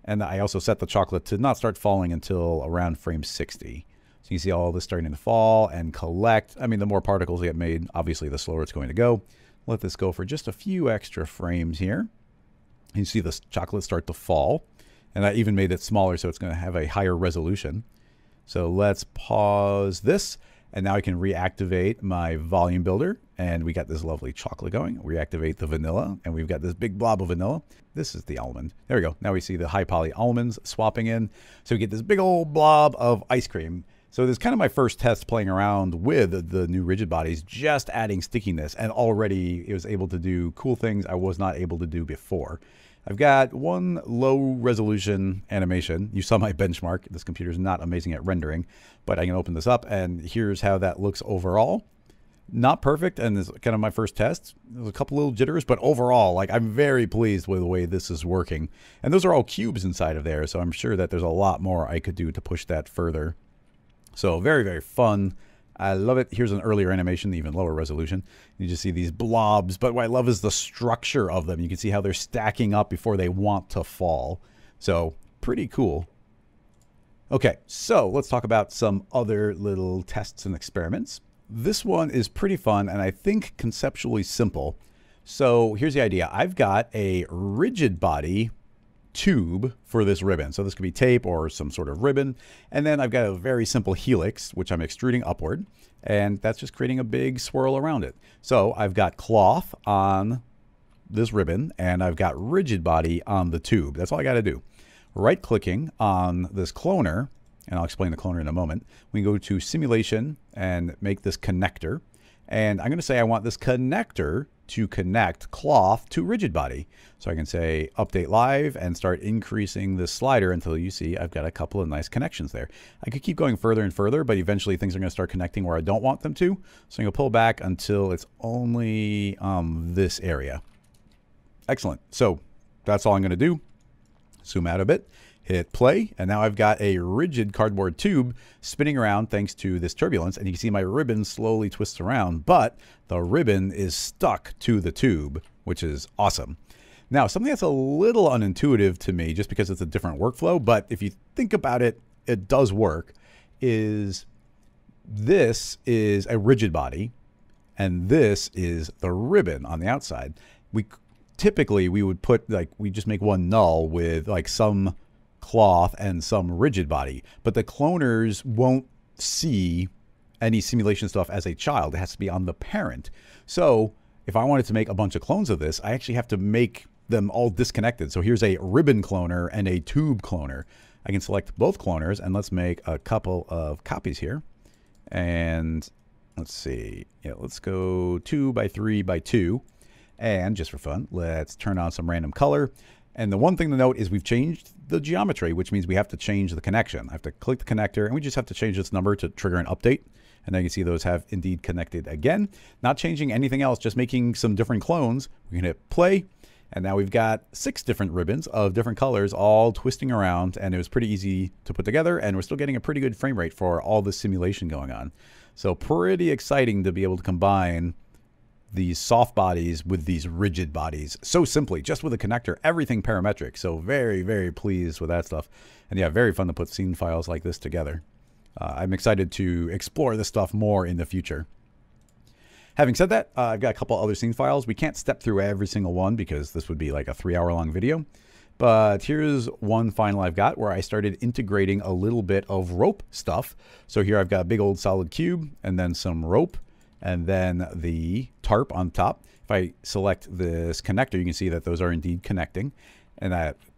And I also set the chocolate to not start falling until around frame 60. So you see all this starting to fall and collect. I mean, the more particles get made, obviously the slower it's going to go. Let this go for just a few extra frames here. And you see the chocolate start to fall. And I even made it smaller, so it's going to have a higher resolution. So let's pause this, and now I can reactivate my volume builder, and we got this lovely chocolate going. Reactivate the vanilla, and we've got this big blob of vanilla. This is the almond. There we go. Now we see the high poly almonds swapping in. So we get this big old blob of ice cream. So this is kind of my first test playing around with the new rigid bodies, just adding stickiness, and already it was able to do cool things I was not able to do before. I've got one low resolution animation. You saw my benchmark. This computer is not amazing at rendering, but I can open this up and here's how that looks overall. Not perfect, and this is kind of my first test. There's a couple little jitters, but overall, like, I'm very pleased with the way this is working. And those are all cubes inside of there, so I'm sure that there's a lot more I could do to push that further. So very, very fun. I love it. Here's an earlier animation, even lower resolution. You just see these blobs, but what I love is the structure of them. You can see how they're stacking up before they want to fall. So pretty cool. Okay, so let's talk about some other little tests and experiments. This one is pretty fun and I think conceptually simple. So here's the idea. I've got a rigid body tube for this ribbon. So this could be tape or some sort of ribbon. And then I've got a very simple helix, which I'm extruding upward. And that's just creating a big swirl around it. So I've got cloth on this ribbon and I've got rigid body on the tube. That's all I got to do. Right clicking on this cloner, and I'll explain the cloner in a moment. We can go to simulation and make this connector. And I'm going to say I want this connector to connect cloth to rigid body. So I can say update live and start increasing the slider until you see I've got a couple of nice connections there. I could keep going further and further, but eventually things are going to start connecting where I don't want them to. So I'm going to pull back until it's only this area. Excellent. So that's all I'm going to do. Zoom out a bit, hit play, and now I've got a rigid cardboard tube spinning around thanks to this turbulence, and you can see my ribbon slowly twists around, but the ribbon is stuck to the tube, which is awesome. Now, something that's a little unintuitive to me, just because it's a different workflow, but if you think about it, it does work, is this is a rigid body, and this is the ribbon on the outside. Typically, we would put, like, we just make one null with, like, some cloth and some rigid body. But the cloners won't see any simulation stuff as a child. It has to be on the parent. So if I wanted to make a bunch of clones of this, I actually have to make them all disconnected. So here's a ribbon cloner and a tube cloner. I can select both cloners, and let's make a couple of copies here. And let's see. Yeah, let's go 2 by 3 by 2. And just for fun, let's turn on some random color. And the one thing to note is we've changed the geometry, which means we have to change the connection. I have to click the connector, and we just have to change this number to trigger an update. And now you can see those have indeed connected again. Not changing anything else, just making some different clones. We can hit play. And now we've got 6 different ribbons of different colors all twisting around. And it was pretty easy to put together. And we're still getting a pretty good frame rate for all this simulation going on. So pretty exciting to be able to combine these soft bodies with these rigid bodies so simply, just with a connector, everything parametric. So very, very pleased with that stuff. And yeah, very fun to put scene files like this together. I'm excited to explore this stuff more in the future. Having said that, I've got a couple other scene files. We can't step through every single one because this would be like a 3-hour-long video. But here's one final I've got where I started integrating a little bit of rope stuff. So here I've got a big old solid cube and then some rope, and then the tarp on top. If I select this connector, you can see that those are indeed connecting. And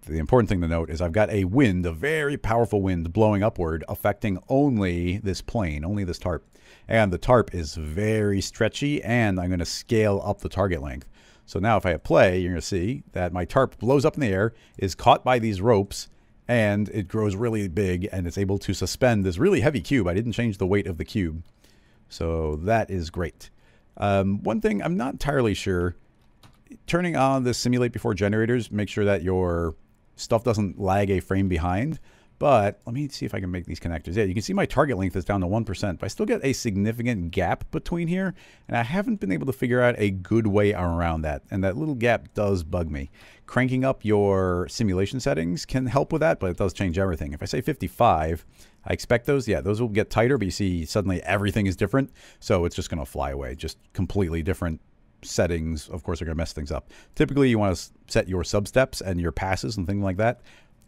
the important thing to note is I've got a wind, a very powerful wind blowing upward, affecting only this plane, only this tarp. And the tarp is very stretchy, and I'm going to scale up the target length. So now if I hit play, you're going to see that my tarp blows up in the air, is caught by these ropes, and it grows really big, and it's able to suspend this really heavy cube. I didn't change the weight of the cube. So that is great. One thing I'm not entirely sure, turning on the simulate before generators, make sure that your stuff doesn't lag a frame behind. But let me see if I can make these connectors. Yeah, you can see my target length is down to 1%, but I still get a significant gap between here. And I haven't been able to figure out a good way around that. And that little gap does bug me. Cranking up your simulation settings can help with that, but it does change everything. If I say 55, I expect those, yeah, those will get tighter, but you see suddenly everything is different. So it's just going to fly away. Just completely different settings, of course, are going to mess things up. Typically, you want to set your substeps and your passes and things like that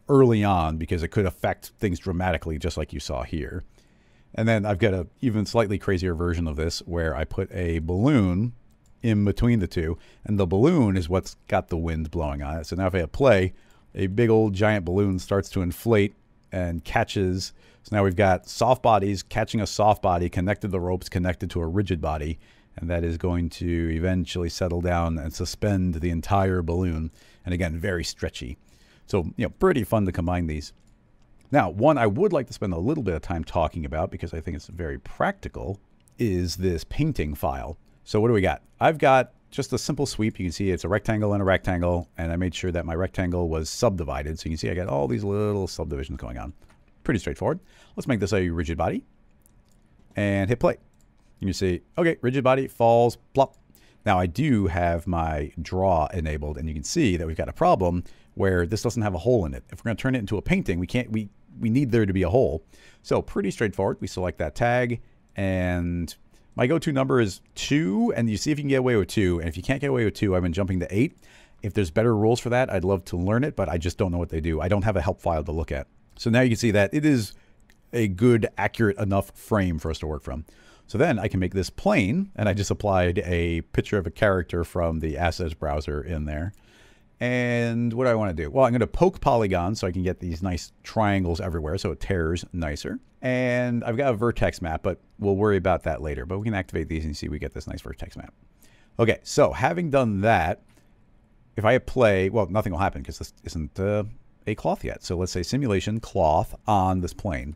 early on because it could affect things dramatically, just like you saw here. And then I've got a even slightly crazier version of this where I put a balloon in between the two, and the balloon is what's got the wind blowing on it. So now if I hit play, a big old giant balloon starts to inflate and catches. So now we've got soft bodies catching a soft body, connected to the ropes, connected to a rigid body, and that is going to eventually settle down and suspend the entire balloon. And again, very stretchy. So, you know, pretty fun to combine these. Now, one I would like to spend a little bit of time talking about because I think it's very practical is this painting file. So what do we got? I've got just a simple sweep. You can see it's a rectangle and a rectangle, and I made sure that my rectangle was subdivided. So you can see I got all these little subdivisions going on. Pretty straightforward. Let's make this a rigid body and hit play. You can see, okay, rigid body falls, plop. Now I do have my draw enabled, and you can see that we've got a problem where this doesn't have a hole in it. If we're going to turn it into a painting, we need there to be a hole. So pretty straightforward. We select that tag, and my go-to number is 2, and you see if you can get away with 2. And if you can't get away with 2, I've been jumping to 8. If there's better rules for that, I'd love to learn it, but I just don't know what they do. I don't have a help file to look at. So now you can see that it is a good, accurate enough frame for us to work from. So then I can make this plane, and I just applied a picture of a character from the assets browser in there. And what do I want to do? Well, I'm going to poke Polygon so I can get these nice triangles everywhere so it tears nicer. And I've got a vertex map, but we'll worry about that later. But we can activate these and you see we get this nice vertex map. Okay, so having done that, if I hit play, well, nothing will happen because this isn't a cloth yet. So let's say simulation cloth on this plane.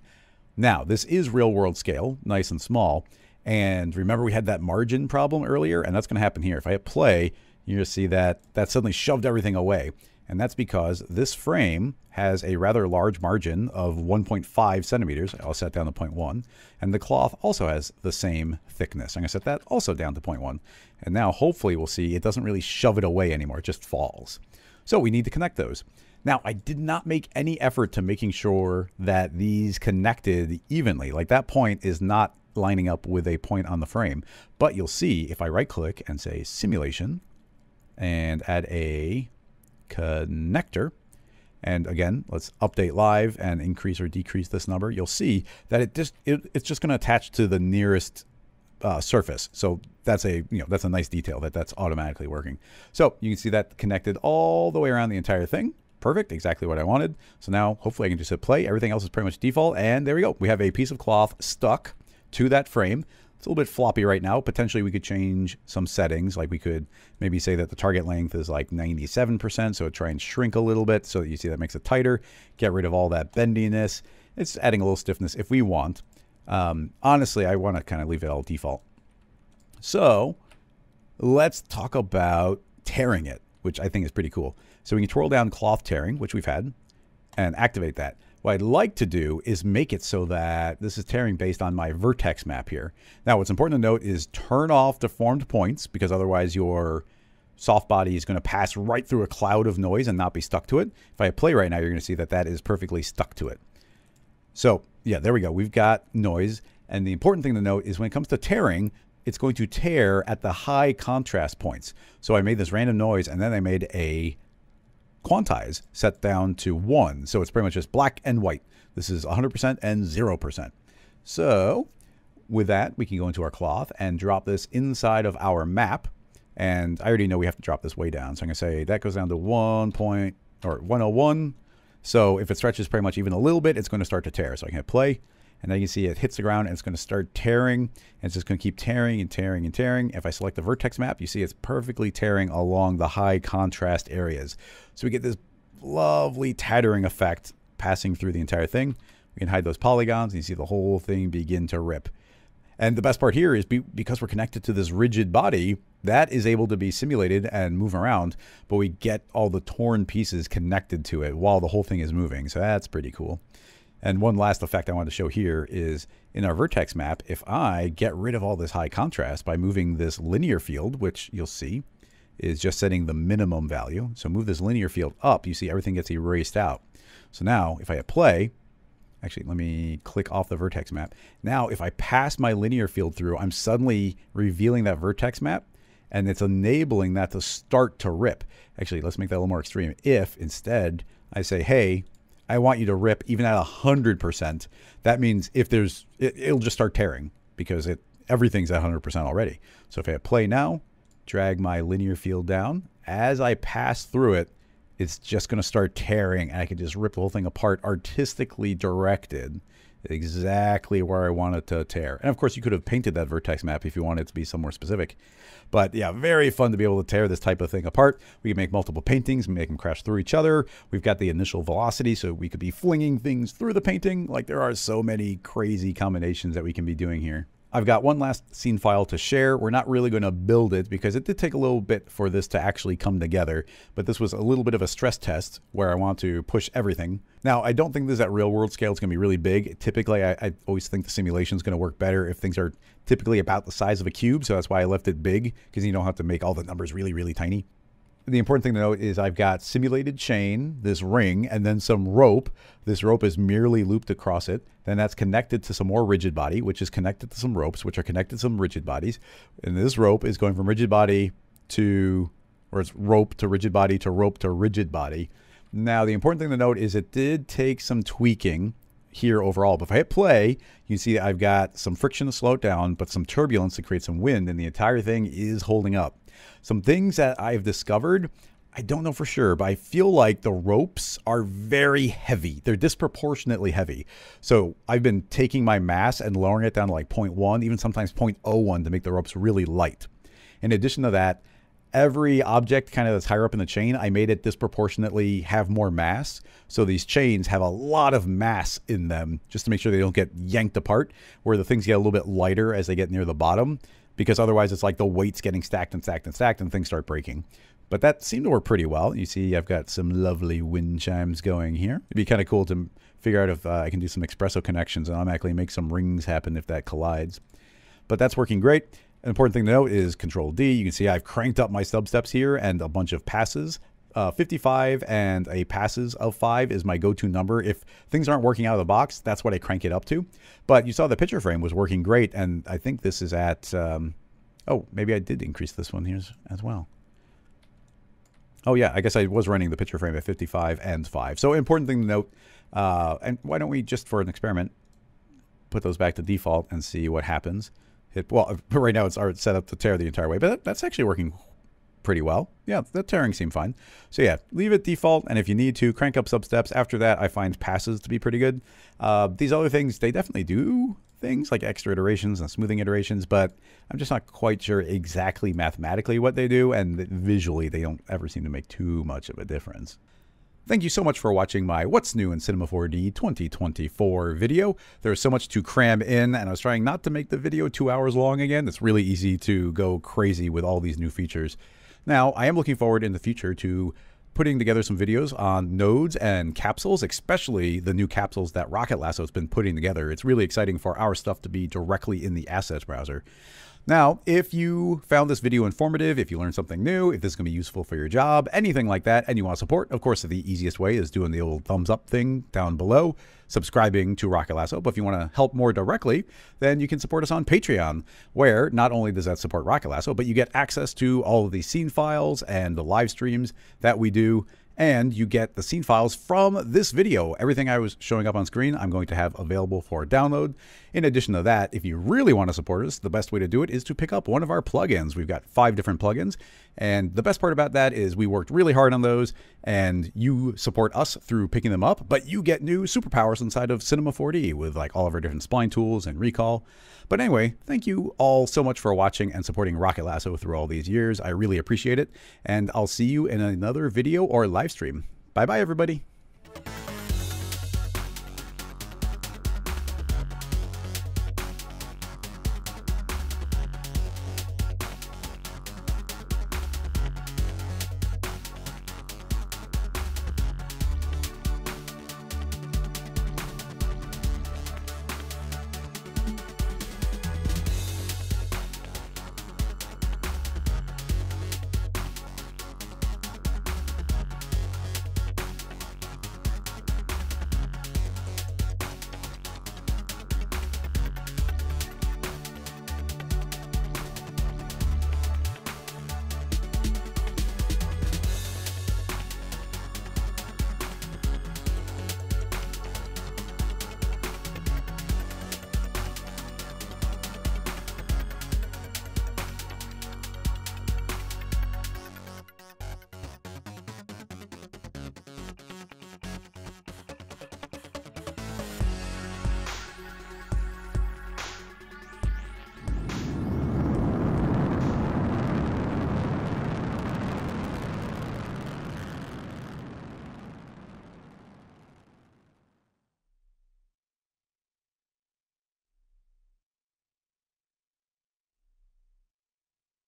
Now, this is real world scale, nice and small. And remember we had that margin problem earlier, and that's going to happen here. If I hit play, you're going to see that that suddenly shoved everything away. And that's because this frame has a rather large margin of 1.5 centimeters. I'll set down to 0.1. And the cloth also has the same thickness. I'm going to set that also down to 0.1. And now hopefully we'll see it doesn't really shove it away anymore. It just falls. So we need to connect those. Now, I did not make any effort to making sure that these connected evenly. Like that point is not lining up with a point on the frame. But you'll see if I right click and say simulation, and add a connector. And again, let's update live and increase or decrease this number. You'll see that it's just going to attach to the nearest surface. So that's a, that's a nice detail that's automatically working. So you can see that connected all the way around the entire thing. Perfect, exactly what I wanted. So now hopefully I can just hit play. Everything else is pretty much default, and there we go. We have a piece of cloth stuck to that frame. It's a little bit floppy right now. Potentially we could change some settings. Like we could maybe say that the target length is like 97%, so try and shrink a little bit so that you see that makes it tighter. Get rid of all that bendiness. It's adding a little stiffness if we want. Honestly, I want to kind of leave it all default. So let's talk about tearing it, which I think is pretty cool. So we can twirl down cloth tearing, which we've had, and activate that. What I'd like to do is make it so that this is tearing based on my vertex map here. Now, what's important to note is turn off deformed points, because otherwise your soft body is going to pass right through a cloud of noise and not be stuck to it. If I hit play right now, you're going to see that that is perfectly stuck to it. So yeah, there we go. We've got noise. And the important thing to note is when it comes to tearing, it's going to tear at the high contrast points. So I made this random noise, and then I made a quantize set down to 1. So it's pretty much just black and white. This is 100% and 0%. So with that, we can go into our cloth and drop this inside of our map. And I already know we have to drop this way down. So I'm going to say that goes down to 101. So if it stretches pretty much even a little bit, it's going to start to tear. So I can hit play. And now you can see it hits the ground and it's going to start tearing. And it's just going to keep tearing and tearing and tearing. If I select the vertex map, you see it's perfectly tearing along the high contrast areas. So we get this lovely tattering effect passing through the entire thing. We can hide those polygons and you see the whole thing begin to rip. And the best part here is because we're connected to this rigid body, that is able to be simulated and move around, but we get all the torn pieces connected to it while the whole thing is moving. So that's pretty cool. And one last effect I wanted to show here is in our vertex map, if I get rid of all this high contrast by moving this linear field, which you'll see is just setting the minimum value. So move this linear field up, you see everything gets erased out. So now if I hit play, actually, let me click off the vertex map. Now, if I pass my linear field through, I'm suddenly revealing that vertex map, and it's enabling that to start to rip. Actually, let's make that a little more extreme. If instead I say, hey, I want you to rip even at 100%, that means if there's, it'll just start tearing because everything's at 100% already. So if I hit play now, drag my linear field down, as I pass through it, it's just going to start tearing, and I can just rip the whole thing apart, artistically directed exactly where I want it to tear. And of course, you could have painted that vertex map if you wanted it to be somewhere specific. But yeah, very fun to be able to tear this type of thing apart. We can make multiple paintings, make them crash through each other. We've got the initial velocity, so we could be flinging things through the painting. Like, there are so many crazy combinations that we can be doing here. I've got one last scene file to share. We're not really going to build it because it did take a little bit for this to actually come together, but this was a little bit of a stress test where I want to push everything. Now, I don't think this is at real world scale. It's going to be really big. Typically, I always think the simulation is going to work better if things are typically about the size of a cube. So that's why I left it big, because you don't have to make all the numbers really, really tiny. The important thing to note is I've got simulated chain, this ring, and then some rope. This rope is merely looped across it. Then that's connected to some more rigid body, which is connected to some ropes, which are connected to some rigid bodies. And this rope is going from rigid body to, or it's rope to rigid body to rope to rigid body. Now, the important thing to note is it did take some tweaking here overall. But if I hit play, you can see I've got some friction to slow it down, but some turbulence to create some wind, and the entire thing is holding up. Some things that I've discovered, I don't know for sure, but I feel like the ropes are very heavy. They're disproportionately heavy. So I've been taking my mass and lowering it down to like 0.1, even sometimes 0.01 to make the ropes really light. In addition to that, every object kind of that's higher up in the chain, I made it disproportionately have more mass. So these chains have a lot of mass in them just to make sure they don't get yanked apart, where the things get a little bit lighter as they get near the bottom, because otherwise it's like the weight's getting stacked and stacked and stacked and things start breaking. But that seemed to work pretty well. You see I've got some lovely wind chimes going here. It'd be kind of cool to figure out if I can do some espresso connections and automatically make some rings happen if that collides. But that's working great. An important thing to note is Control D. You can see I've cranked up my substeps here and a bunch of passes. 55 and a passes of 5 is my go-to number. If things aren't working out of the box, that's what I crank it up to. But you saw the picture frame was working great, and I think this is at, oh, maybe I did increase this one here as well. Oh yeah, I guess I was running the picture frame at 55 and 5. So important thing to note, and why don't we just for an experiment, put those back to default and see what happens. well, right now it's set up to tear the entire way, but that's actually working pretty well. Yeah, the tearing seemed fine. So yeah, leave it default, and if you need to, crank up some steps. After that, I find passes to be pretty good. These other things, they definitely do things like extra iterations and smoothing iterations, but I'm just not quite sure exactly mathematically what they do, and visually they don't ever seem to make too much of a difference. Thank you so much for watching my What's New in Cinema 4D 2024 video. There's so much to cram in, and I was trying not to make the video 2 hours long again. It's really easy to go crazy with all these new features. Now, I am looking forward in the future to putting together some videos on nodes and capsules, especially the new capsules that Rocket Lasso has been putting together. It's really exciting for our stuff to be directly in the assets browser. Now, if you found this video informative, if you learned something new, if this is going to be useful for your job, anything like that, and you want to support, of course, the easiest way is doing the old thumbs up thing down below, subscribing to Rocket Lasso. But if you want to help more directly, then you can support us on Patreon, where not only does that support Rocket Lasso, but you get access to all of the scene files and the live streams that we do, and you get the scene files from this video. Everything I was showing up on screen, I'm going to have available for download. In addition to that, if you really want to support us, the best way to do it is to pick up one of our plugins. We've got 5 different plugins, and the best part about that is we worked really hard on those, and you support us through picking them up, but you get new superpowers inside of Cinema 4D with like all of our different spline tools and recall. But anyway, thank you all so much for watching and supporting Rocket Lasso through all these years. I really appreciate it, and I'll see you in another video or live stream. Bye-bye, everybody.